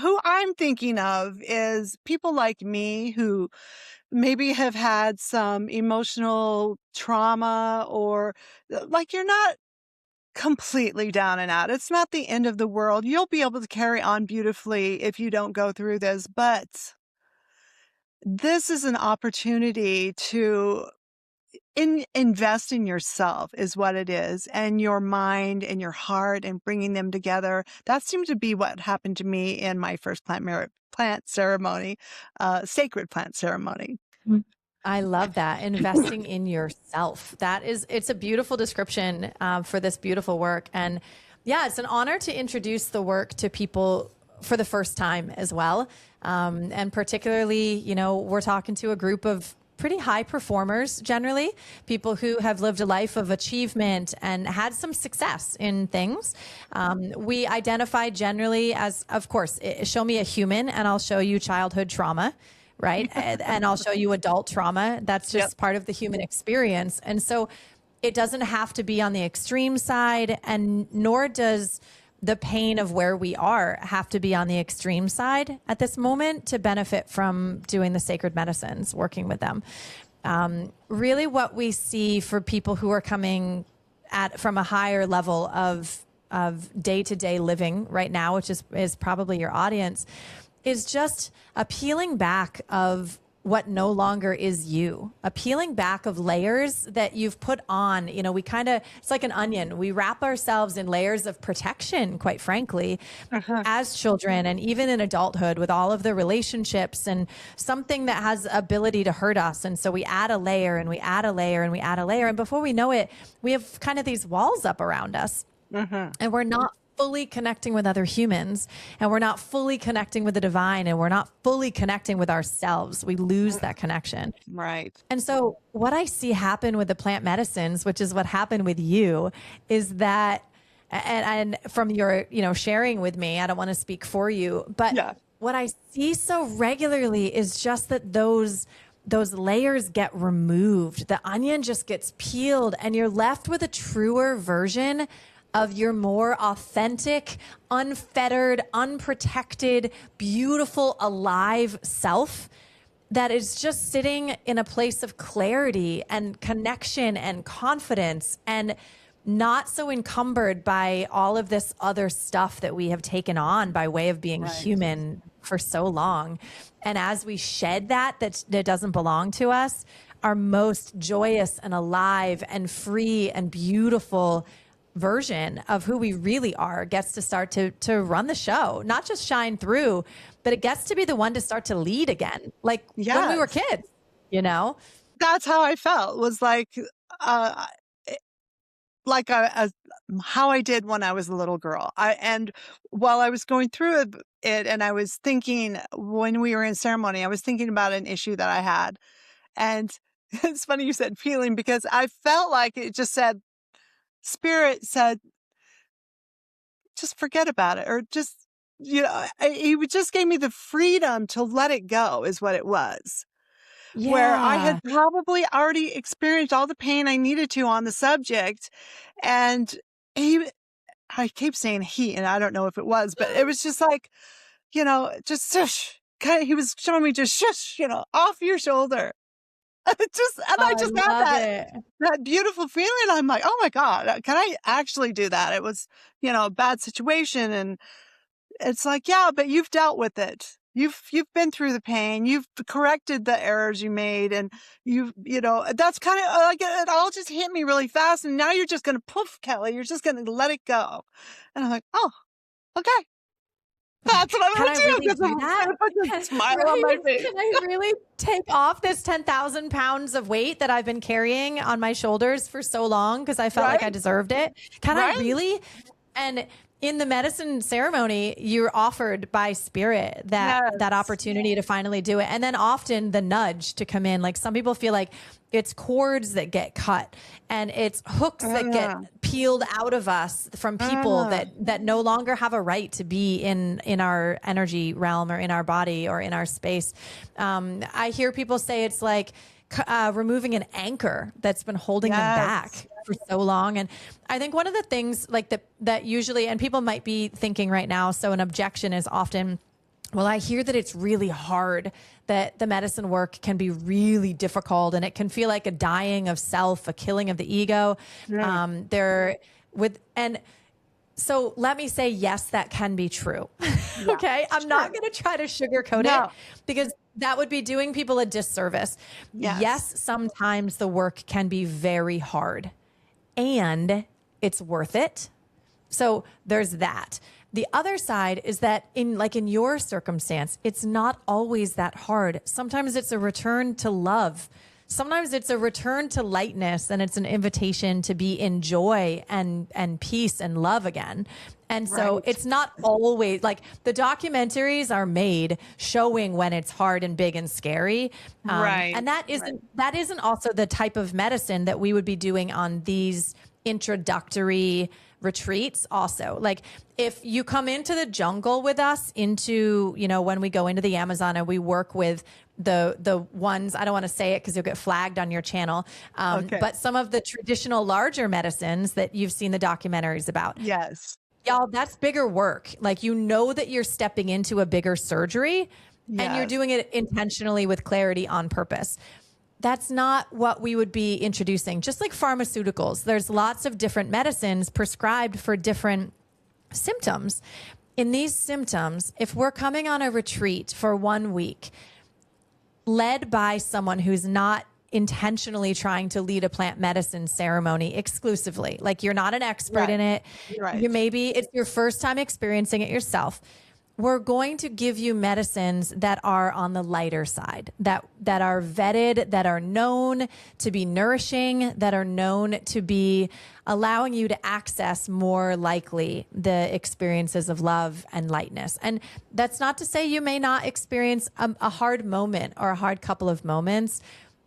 who I'm thinking of is people like me who maybe have had some emotional trauma, or like, you're not completely down and out. It's not the end of the world. You'll be able to carry on beautifully if you don't go through this, but this is an opportunity to invest in yourself is what it is, and your mind and your heart, and bringing them together. That seemed to be what happened to me in my first plant ceremony, sacred plant ceremony. I love that. Investing in yourself. It's a beautiful description for this beautiful work. And yeah, it's an honor to introduce the work to people for the first time as well. And particularly, we're talking to a group of pretty high performers, generally, people who have lived a life of achievement and had some success in things. We identify generally as, of course, show me a human and I'll show you childhood trauma. Right. And I'll show you adult trauma. That's just part of the human experience. And so it doesn't have to be on the extreme side, and nor does the pain of where we are have to be on the extreme side at this moment to benefit from doing the sacred medicines, working with them. Really what we see for people who are coming from a higher level of day-to-day living right now, which is probably your audience, is just a peeling back of what no longer is you, a peeling back of layers that you've put on. It's like an onion. We wrap ourselves in layers of protection, quite frankly, as children, and even in adulthood with all of the relationships and something that has ability to hurt us. And so we add a layer and we add a layer and we add a layer. And before we know it, we have kind of these walls up around us and we're not fully connecting with other humans, and we're not fully connecting with the divine, and we're not fully connecting with ourselves. We lose that connection. Right. And so what I see happen with the plant medicines, which is what happened with you, is that, and from your, sharing with me, I don't want to speak for you, but Yeah. what I see so regularly is just that those layers get removed. The onion just gets peeled, and you're left with a truer version of your more authentic, unfettered, unprotected, beautiful, alive self that is just sitting in a place of clarity and connection and confidence, and not so encumbered by all of this other stuff that we have taken on by way of being human for so long. And as we shed that doesn't belong to us, our most joyous and alive and free and beautiful version of who we really are gets to start to run the show, not just shine through, but it gets to be the one to start to lead again. Like when we were kids, That's how I felt, was like, uh, like how I did when I was a little girl. And while I was going through it, and I was thinking, when we were in ceremony, I was thinking about an issue that I had. And it's funny you said feeling, because I felt like it just said, Spirit said, just forget about it, or just, he just gave me the freedom to let it go, is what it was. Yeah. Where I had probably already experienced all the pain I needed to on the subject. And I keep saying he, and I don't know if it was, but it was just like, just shush. He was showing me, just shush, off your shoulder. I just had that beautiful feeling. I'm like, oh my God, can I actually do that? It was, a bad situation. And it's like, yeah, but you've dealt with it. You've been through the pain. You've corrected the errors you made. And that's kind of like, it all just hit me really fast. And now you're just going to poof, Kelly. You're just going to let it go. And I'm like, oh, okay. That's what I'm going to do. Really do that? Put a smile on my face. Can I really take off this 10,000 pounds of weight that I've been carrying on my shoulders for so long because I felt like I deserved it? Can I really? And in the medicine ceremony, you're offered by Spirit that opportunity to finally do it. And then often the nudge to come in. Like some people feel like it's cords that get cut and it's hooks that get peeled out of us from people that no longer have a right to be in our energy realm or in our body or in our space. I hear people say it's like removing an anchor that's been holding them back for so long. And I think one of the things like that usually, and people might be thinking right now, so an objection is often, well, I hear that it's really hard, that the medicine work can be really difficult and it can feel like a dying of self, a killing of the ego. So let me say, yes, that can be true. Okay. I'm not going to try to sugarcoat it because that would be doing people a disservice. Yes, sometimes the work can be very hard and it's worth it. So there's that. The other side is that in your circumstance, it's not always that hard. Sometimes it's a return to love. Sometimes it's a return to lightness, and it's an invitation to be in joy and peace and love again. And so it's not always like the documentaries are made showing when it's hard and big and scary. And that isn't also the type of medicine that we would be doing on these introductory retreats also. Like if you come into the jungle with us into, when we go into the Amazon and we work with the ones, I don't want to say it because you'll get flagged on your channel. But some of the traditional larger medicines that you've seen the documentaries about. Yes. Y'all, that's bigger work. Like, that you're stepping into a bigger surgery and you're doing it intentionally with clarity on purpose. That's not what we would be introducing. Just like pharmaceuticals, there's lots of different medicines prescribed for different symptoms. In these symptoms, if we're coming on a retreat for 1 week, led by someone who's not intentionally trying to lead a plant medicine ceremony exclusively, like you're not an expert in it, you maybe it's your first time experiencing it yourself. we're going to give you medicines that are on the lighter side, that are vetted, that are known to be nourishing, that are known to be allowing you to access more likely the experiences of love and lightness. And that's not to say you may not experience a hard moment or a hard couple of moments,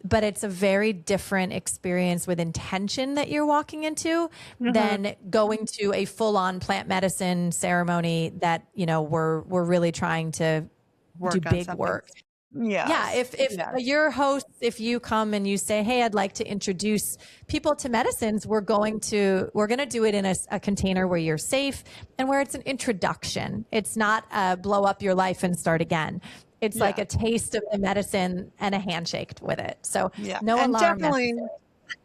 but it's a very different experience with intention that you're walking into than going to a full-on plant medicine ceremony that, you know, we're really trying to do big work. Yeah. If your host, if you come and you say, hey, I'd like to introduce people to medicines, we're going to do it in a container where you're safe and where it's an introduction. It's not blow up your life and start again. It's like a taste of the medicine and a handshake with it. So no alarm necessary.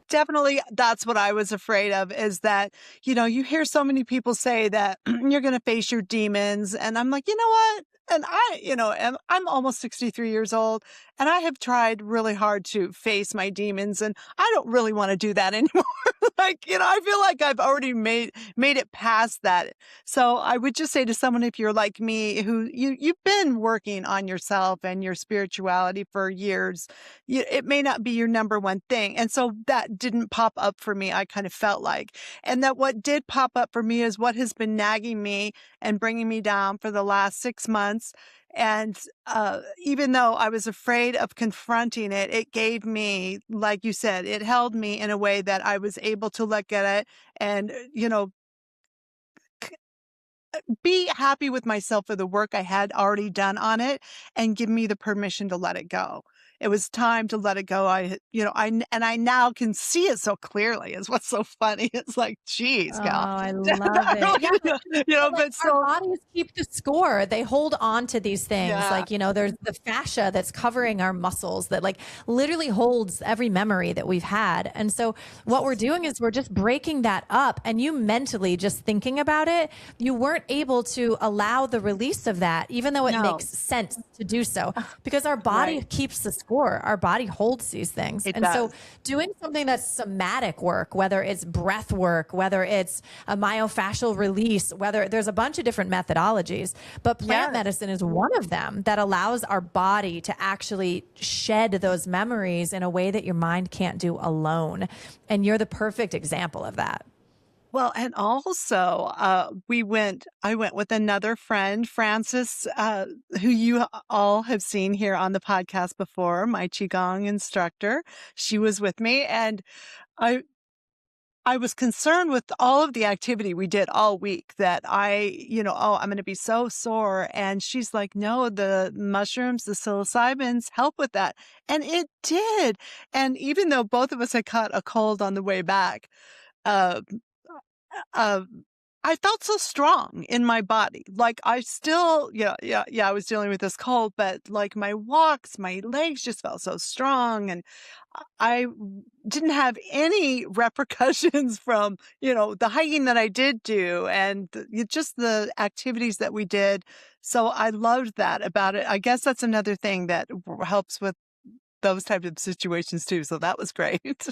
Definitely, that's what I was afraid of, is that, you know, you hear so many people say that you're going to face your demons. And I'm like, you know what? And I'm almost 63 years old, and I have tried really hard to face my demons, and I don't really want to do that anymore. Like, you know, I feel like I've already made it past that. So I would just say to someone, if you're like me, who you've been working on yourself and your spirituality for years, it may not be your number one thing. And so that didn't pop up for me, I kind of felt like. And that what did pop up for me is what has been nagging me and bringing me down for the last 6 months. And even though I was afraid of confronting it, it gave me, like you said, it held me in a way that I was able to look at it and, you know, be happy with myself for the work I had already done on it and give me the permission to let it go. It was time to let it go. I now can see it so clearly, is what's so funny. It's like, geez, gal. I love it. Yeah. You know, but our bodies keep the score. They hold on to these things. Yeah. Like, you know, there's the fascia that's covering our muscles that like literally holds every memory that we've had. And so what we're doing is we're just breaking that up. And you mentally just thinking about it, you weren't able to allow the release of that, even though it makes sense to do so, because our body keeps the score. Our body holds these things. So doing something that's somatic work, whether it's breath work, whether it's a myofascial release, whether there's a bunch of different methodologies, but plant medicine is one of them that allows our body to actually shed those memories in a way that your mind can't do alone. And you're the perfect example of that. Well, and also, I went with another friend, Frances, who you all have seen here on the podcast before, my Qigong instructor. She was with me, and I was concerned with all of the activity we did all week that I'm going to be so sore. And she's like, no, the mushrooms, the psilocybins help with that. And it did. And even though both of us had caught a cold on the way back, I felt so strong in my body. Like I still, I was dealing with this cold, but like my walks, my legs just felt so strong. And I didn't have any repercussions from, the hiking that I did do and just the activities that we did. So I loved that about it. I guess that's another thing that helps with those types of situations too. So that was great.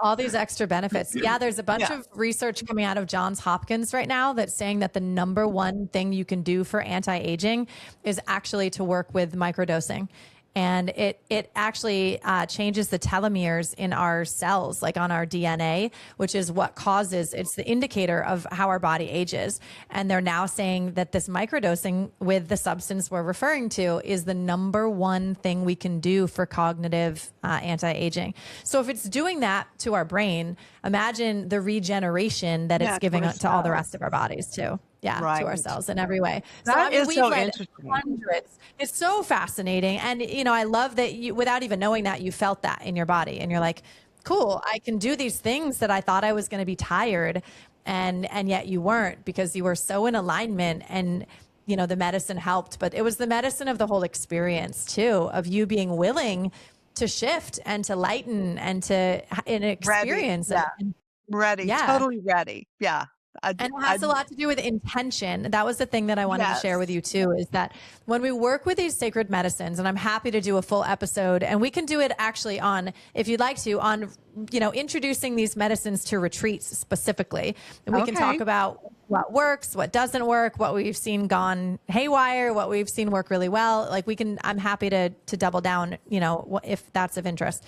All these extra benefits. Yeah, there's a bunch of research coming out of Johns Hopkins right now that's saying that the number one thing you can do for anti-aging is actually to work with microdosing. And it actually changes the telomeres in our cells, like on our DNA, which is what it's the indicator of how our body ages. And they're now saying that this microdosing with the substance we're referring to is the number one thing we can do for cognitive anti-aging. So if it's doing that to our brain, imagine the regeneration that it's giving to all the rest of our bodies too. Yeah, to ourselves in every way. We've read hundreds. It's so fascinating. And, I love that you, without even knowing that, you felt that in your body. And you're like, cool, I can do these things that I thought I was going to be tired. And yet you weren't, because you were so in alignment and, the medicine helped. But it was the medicine of the whole experience, too, of you being willing to shift and to lighten and to experience. Ready. Ready. Totally ready. Yeah. And it has a lot to do with intention. That was the thing that I wanted to share with you too, is that when we work with these sacred medicines, and I'm happy to do a full episode, and we can do it actually on, if you'd like to, on, introducing these medicines to retreats specifically. And we can talk about what works, what doesn't work, what we've seen gone haywire, what we've seen work really well. Like I'm happy to double down, if that's of interest.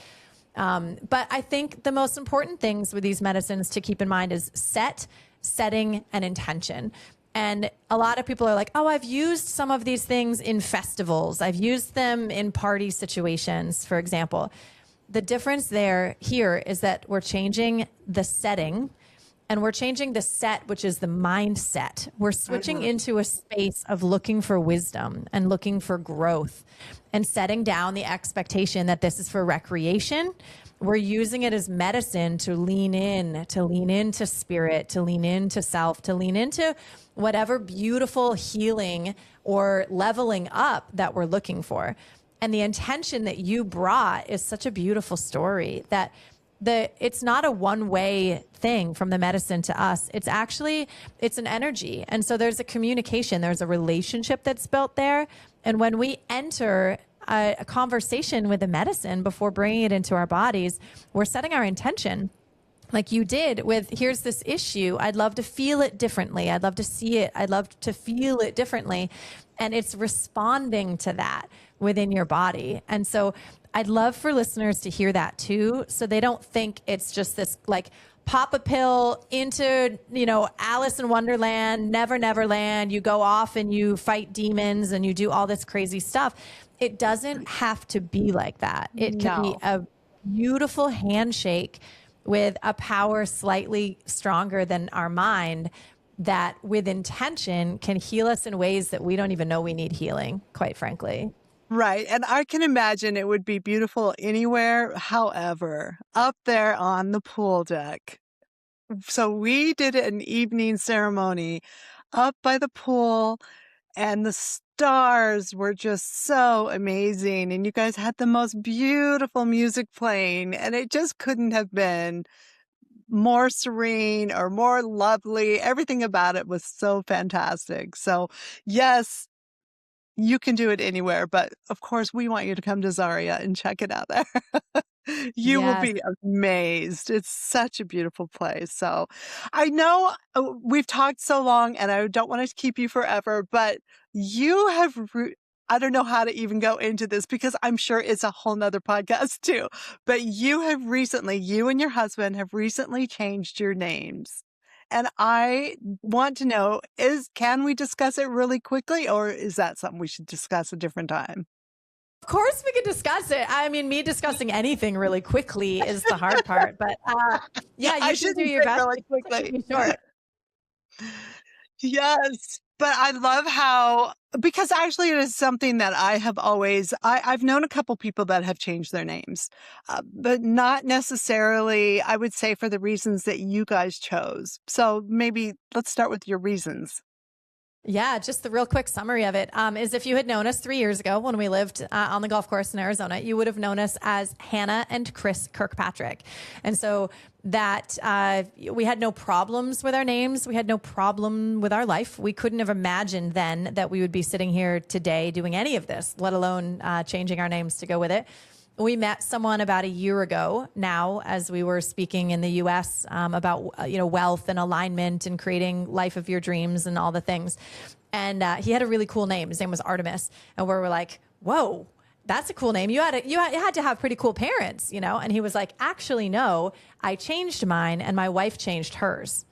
But I think the most important things with these medicines to keep in mind is setting, and intention. And a lot of people are like, oh, I've used some of these things in festivals. I've used them in party situations, for example. The difference here is that we're changing the setting and we're changing the set, which is the mindset. We're switching into a space of looking for wisdom and looking for growth and setting down the expectation that this is for recreation. We're using it as medicine to lean into spirit, to lean into self, to lean into whatever beautiful healing or leveling up that we're looking for. And the intention that you brought is such a beautiful story that it's not a one-way thing from the medicine to us. It's an energy. And so there's a communication, there's a relationship that's built there. And when we enter a conversation with the medicine before bringing it into our bodies, we're setting our intention like you did with, here's this issue. I'd love to feel it differently. I'd love to see it. I'd love to feel it differently. And it's responding to that within your body. And so I'd love for listeners to hear that too, so they don't think it's just this like pop a pill into, Alice in Wonderland, Never Land. You go off and you fight demons and you do all this crazy stuff. It doesn't have to be like that. It can be a beautiful handshake with a power slightly stronger than our mind that with intention can heal us in ways that we don't even know we need healing, quite frankly. Right. And I can imagine it would be beautiful anywhere. However, up there on the pool deck. So we did an evening ceremony up by the pool, and the stars were just so amazing. And you guys had the most beautiful music playing, and it just couldn't have been more serene or more lovely. Everything about it was so fantastic. So yes, you can do it anywhere, but of course we want you to come to Zaria and check it out there. You will be amazed. It's such a beautiful place. So I know we've talked so long and I don't want to keep you forever, but you have, I don't know how to even go into this because I'm sure it's a whole nother podcast too, but you and your husband have recently changed your names. And I want to know, can we discuss it really quickly, or is that something we should discuss a different time? Of course we could discuss it. I mean, me discussing anything really quickly is the hard part, but you should do your best really quickly. Short. Yes. But I love how, because actually it is something that I have always, I've known a couple people that have changed their names, but not necessarily, I would say, for the reasons that you guys chose. So maybe let's start with your reasons. Yeah, just the real quick summary of it is if you had known us 3 years ago when we lived on the golf course in Arizona, you would have known us as Hannah and Chris Kirkpatrick. And so that we had no problems with our names. We had no problem with our life. We couldn't have imagined then that we would be sitting here today doing any of this, let alone changing our names to go with it. We met someone about a year ago now as we were speaking in the U.S. About wealth and alignment and creating life of your dreams and all the things. And he had a really cool name. His name was Artemis. And we were like, whoa, that's a cool name. You had to have pretty cool parents, And he was like, actually, no, I changed mine and my wife changed hers.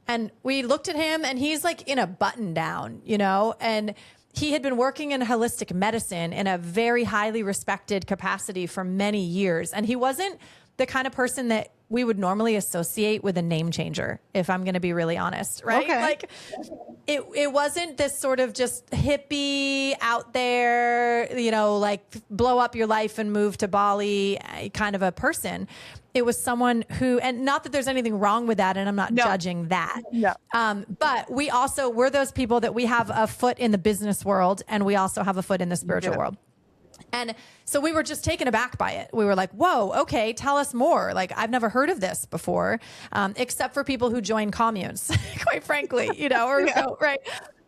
And we looked at him and he's like in a button down, and he had been working in holistic medicine in a very highly respected capacity for many years. And he wasn't the kind of person that we would normally associate with a name changer, if I'm going to be really honest, right? Okay. Like it wasn't this sort of just hippie out there, like blow up your life and move to Bali kind of a person. It was someone who, and not that there's anything wrong with that, and I'm not judging that. No. But we're those people that we have a foot in the business world and we also have a foot in the spiritual world. And so we were just taken aback by it. We were like, whoa, okay, tell us more. Like, I've never heard of this before, except for people who join communes, quite frankly, you know, or Yeah. go, right.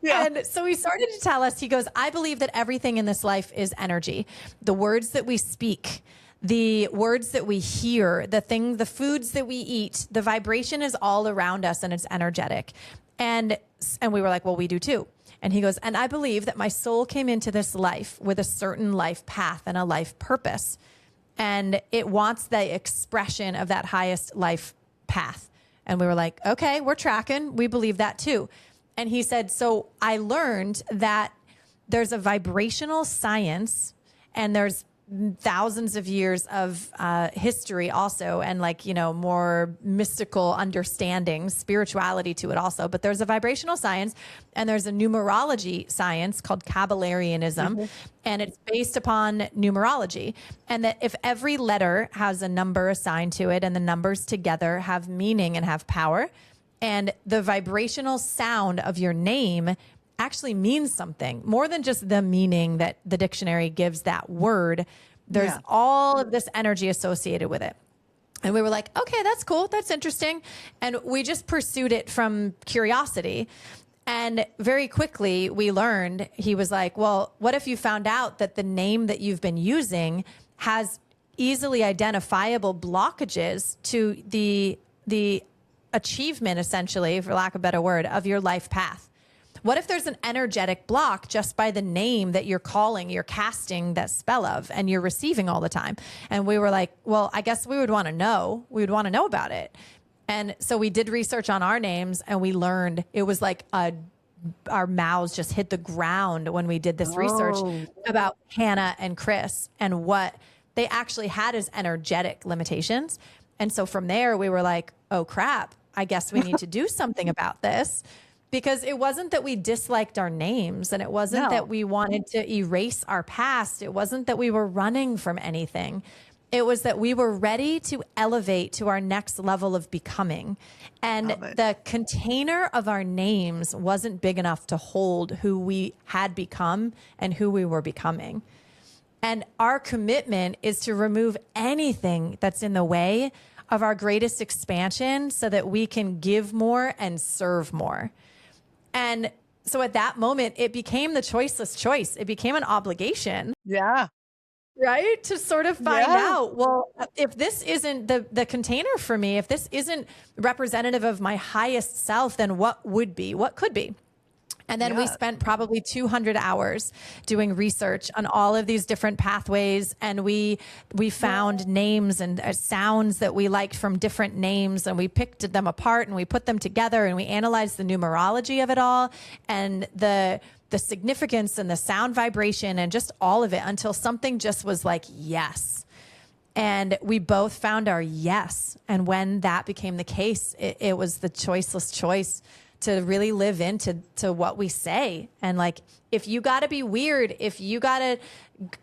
Yeah. And so he started to tell us, he goes, I believe that everything in this life is energy. The words that we speak, the words that we hear, the foods that we eat, the vibration is all around us and it's energetic. And we were like, well, we do too. And he goes, and I believe that my soul came into this life with a certain life path and a life purpose. And it wants the expression of that highest life path. And we were like, okay, we're tracking. We believe that too. And he said, so I learned that there's a vibrational science and there's thousands of years of history also, and like, you know, more mystical understanding, spirituality to it also. But there's a vibrational science and there's a numerology science called Kabbalianism, and it's based upon numerology. And that if every letter has a number assigned to it and the numbers together have meaning and have power, and the vibrational sound of your name actually means something more than just the meaning that the dictionary gives that word. There's all of this energy associated with it. And we were like, okay, that's cool. That's interesting. And we just pursued it from curiosity. And very quickly we learned, he was like, well, what if you found out that the name that you've been using has easily identifiable blockages to the achievement, essentially, for lack of a better word, of your life path? What if there's an energetic block just by the name that you're calling, you're casting that spell of, and you're receiving all the time? And we were like, well, I guess we would want to know. We would want to know about it. And so we did research on our names, and we learned it was like our mouths just hit the ground when we did this research about Hannah and Chris and what they actually had as energetic limitations. And so from there, we were like, oh, crap, I guess we need to do something about this. Because it wasn't that we disliked our names, and it wasn't that we wanted to erase our past. It wasn't that we were running from anything. It was that we were ready to elevate to our next level of becoming. And the container of our names wasn't big enough to hold who we had become and who we were becoming. And our commitment is to remove anything that's in the way of our greatest expansion so that we can give more and serve more. And so at that moment, it became the choiceless choice. It became an obligation. Yeah. Right? To sort of find out, well, if this isn't the container for me, if this isn't representative of my highest self, then what would be? What could be? And then we spent probably 200 hours doing research on all of these different pathways. And we found names and sounds that we liked from different names, and we picked them apart and we put them together, and we analyzed the numerology of it all and the significance and the sound vibration and just all of it until something just was like, yes. And we both found our yes. And when that became the case, it was the choiceless choice to really live into what we say. And like, if you got to be weird, if you got to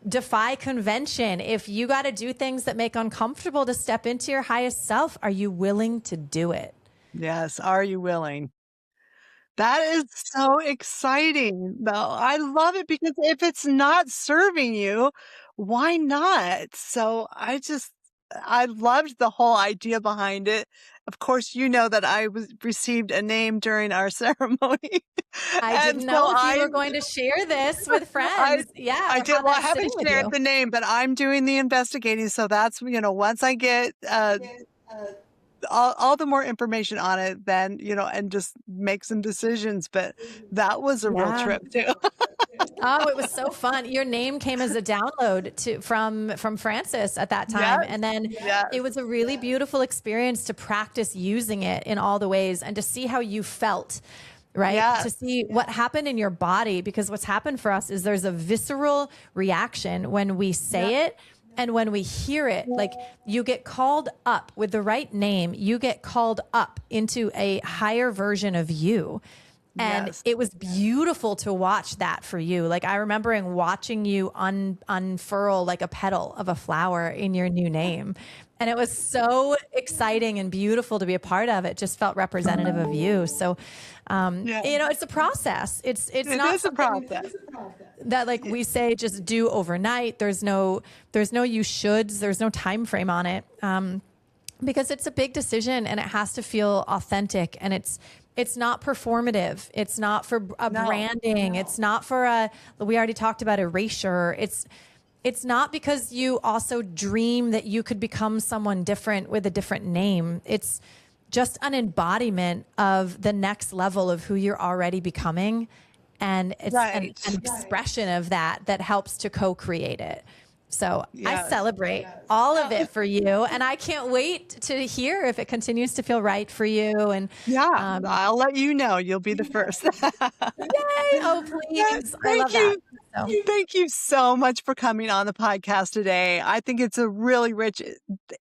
defy convention, if you got to do things that make uncomfortable to step into your highest self, are you willing to do it? Yes. Are you willing? That is so exciting, though. I love it because if it's not serving you, why not? So I loved the whole idea behind it. Of course, you know that I received a name during our ceremony. I didn't know if you were going to share this with friends. I did. Well, I haven't shared the name, but I'm doing the investigating. So that's, once I get all the more information on it, then, and just make some decisions. But that was a real trip too. Oh, it was so fun. Your name came as a download from Francis at that time. Yes. And then it was a really beautiful experience to practice using it in all the ways and to see how you felt, right? Yes. To see what happened in your body, because what's happened for us is there's a visceral reaction when we say it. And when we hear it, like you get called up with the right name, you get called up into a higher version of you. And Yes. it was beautiful to watch that for you. Like I remembering watching you unfurl like a petal of a flower in your new name. And it was so exciting and beautiful to be a part of. It just felt representative of you. So, Yeah. it's a process. It's It not is a something process. that like we say just do overnight. There's no you shoulds. There's no time frame on it. Because it's a big decision and it has to feel authentic, and it's not performative. It's not for a No. branding. It's not for we already talked about erasure. It's not because you also dream that you could become someone different with a different name. It's just an embodiment of the next level of who you're already becoming. And it's Right. an expression of that helps to co-create it. So I Yes. celebrate all of it for you. And I can't wait to hear if it continues to feel right for you. And Yeah, I'll let you know. You'll be the first. yay. Oh, please. I Thank love that. you. So Thank you so much for coming on the podcast today. I think it's a really rich,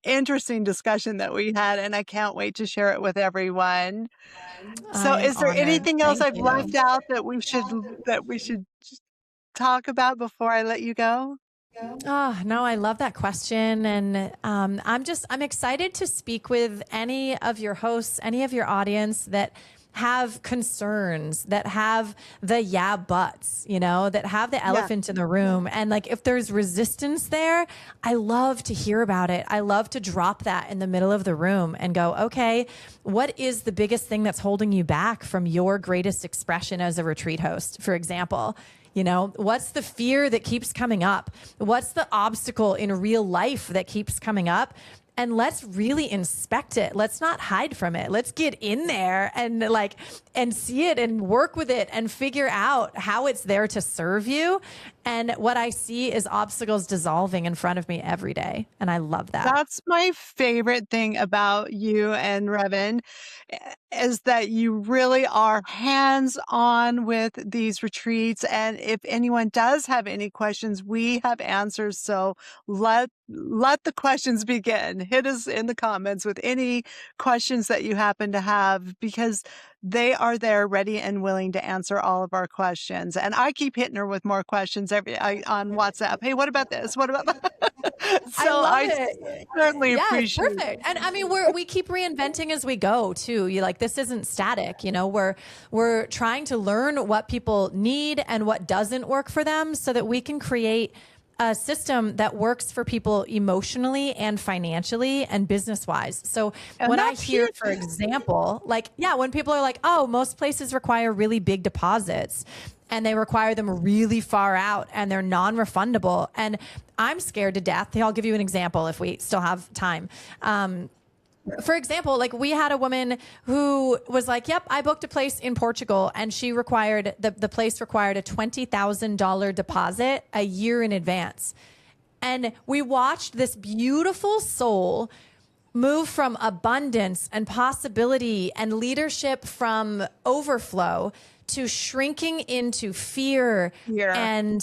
interesting discussion that we had, and I can't wait to share it with everyone. So, I am is there honored. anything else Thank I've you. left out that we should talk about before I let you go? Oh, no, I love that question. And I'm excited to speak with any of your hosts, any of your audience that have concerns, that have the yeah buts, that have the Yeah. elephant in the room. And like if there's resistance there, I love to hear about it. I love to drop that in the middle of the room and go, okay, what is the biggest thing that's holding you back from your greatest expression as a retreat host, for example? What's the fear that keeps coming up? What's the obstacle in real life that keeps coming up? And let's really inspect it. Let's not hide from it. Let's get in there and see it and work with it and figure out how it's there to serve you. And what I see is obstacles dissolving in front of me every day. And I love that. That's my favorite thing about you and Revan, is that you really are hands-on with these retreats. And if anyone does have any questions, we have answers. So let the questions begin. Hit us in the comments with any questions that you happen to have, because they are there ready and willing to answer all of our questions. And I keep hitting her with more questions on WhatsApp. Hey, what about this? What about that? I So love I it. certainly Yeah, it's appreciate it. perfect. And I mean, we keep reinventing as we go too. This isn't static, we're trying to learn what people need and what doesn't work for them so that we can create a system that works for people emotionally and financially and business wise. So And when I that's hear, huge. for example, when people are like, oh, most places require really big deposits and they require them really far out and they're non-refundable. And I'm scared to death. I'll give you an example if we still have time. For example, we had a woman who was like, yep, I booked a place in Portugal and she required, the place required a $20,000 deposit a year in advance. And we watched this beautiful soul move from abundance and possibility and leadership from overflow to shrinking into fear and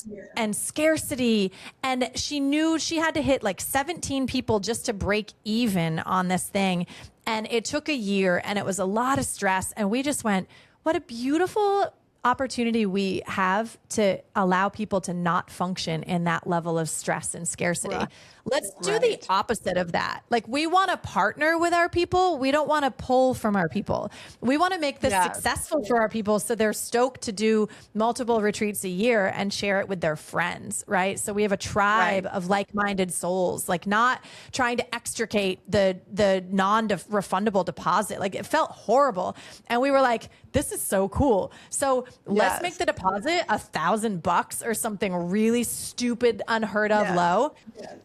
scarcity. And she knew she had to hit 17 people just to break even on this thing. And it took a year and it was a lot of stress. And we just went, what a beautiful opportunity we have to allow people to not function in that level of stress and scarcity. Right. Let's do the opposite of that. We want to partner with our people. We don't want to pull from our people. We want to make this successful for our people so they're stoked to do multiple retreats a year and share it with their friends, right? So we have a tribe of like-minded souls, not trying to extricate the non-refundable deposit. It felt horrible. And we were like, this is so cool. So let's make the deposit $1,000 or something really stupid, unheard of low.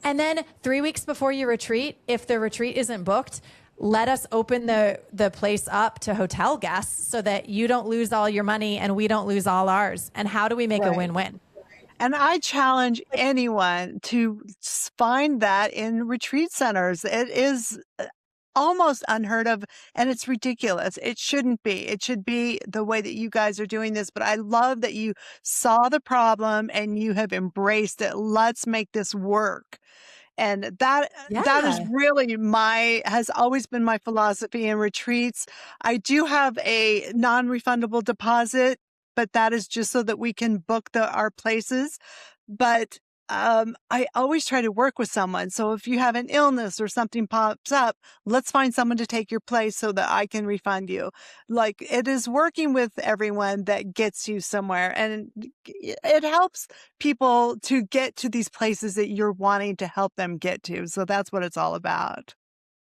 And then 3 weeks before your retreat, if the retreat isn't booked, let us open the place up to hotel guests so that you don't lose all your money and we don't lose all ours. And how do we make a win-win? And I challenge anyone to find that in retreat centers. It is almost unheard of, and it's ridiculous. It shouldn't be. It should be the way that you guys are doing this. But I love that you saw the problem and you have embraced it. Let's make this work. And that is Yeah. really has always been my philosophy in retreats. I do have a non-refundable deposit, but that is just so that we can book our places. But I always try to work with someone. So if you have an illness or something pops up, let's find someone to take your place so that I can refund you. Like, it is working with everyone that gets you somewhere, and it helps people to get to these places that you're wanting to help them get to. So that's what it's all about.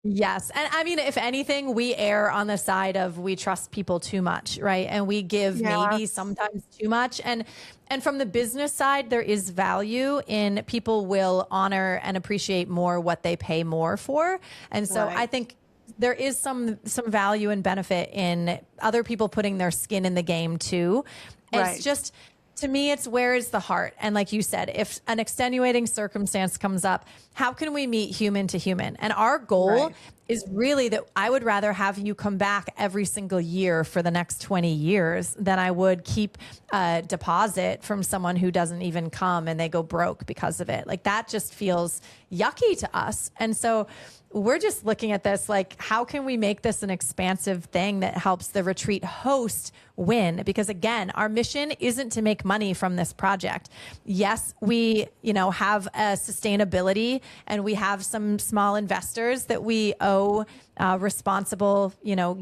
Yes. And I mean, if anything, we err on the side of we trust people too much, right? And we give maybe Yes. sometimes too much. And from the business side, there is value in people will honor and appreciate more what they pay more for. And so I Right. think there is some value and benefit in other people putting their skin in the game too. It's Right. just, to me, it's where is the heart? And like you said, if an extenuating circumstance comes up, how can we meet human to human? And our goal Right. is really that I would rather have you come back every single year for the next 20 years than I would keep a deposit from someone who doesn't even come and they go broke because of it. Like, that just feels yucky to us. And so we're just looking at this like, how can we make this an expansive thing that helps the retreat host win? Because again, our mission isn't to make money from this project. Yes, we, have a sustainability and we have some small investors that we owe responsible,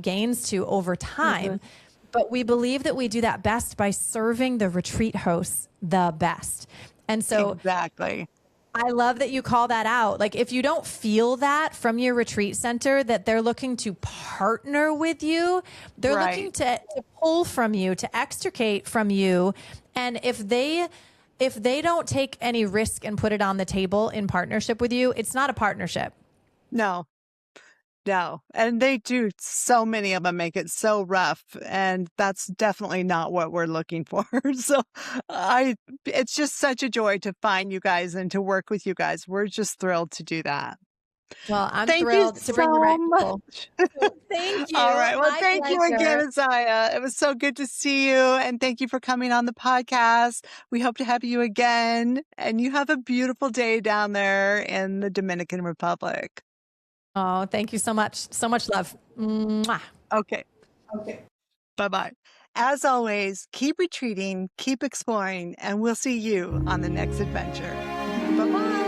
gains to over time. Mhm. But we believe that we do that best by serving the retreat hosts the best. And so Exactly. I love that you call that out. Like, if you don't feel that from your retreat center, that they're looking to partner with you, they're looking Right. to pull from you, to extricate from you. And if they don't take any risk and put it on the table in partnership with you, it's not a partnership. No. No, and they do. So many of them make it so rough, and that's definitely not what we're looking for. So it's just such a joy to find you guys and to work with you guys. We're just thrilled to do that. Well, I'm Thank you thrilled to bring the so right much. people. Thank All you. right. Well, My thank you again, pleasure. Azaya. It was so good to see you, and thank you for coming on the podcast. We hope to have you again, and you have a beautiful day down there in the Dominican Republic. Oh, thank you so much. So much love. Mwah. Okay. Bye-bye. As always, keep retreating, keep exploring, and we'll see you on the next adventure. Bye-bye.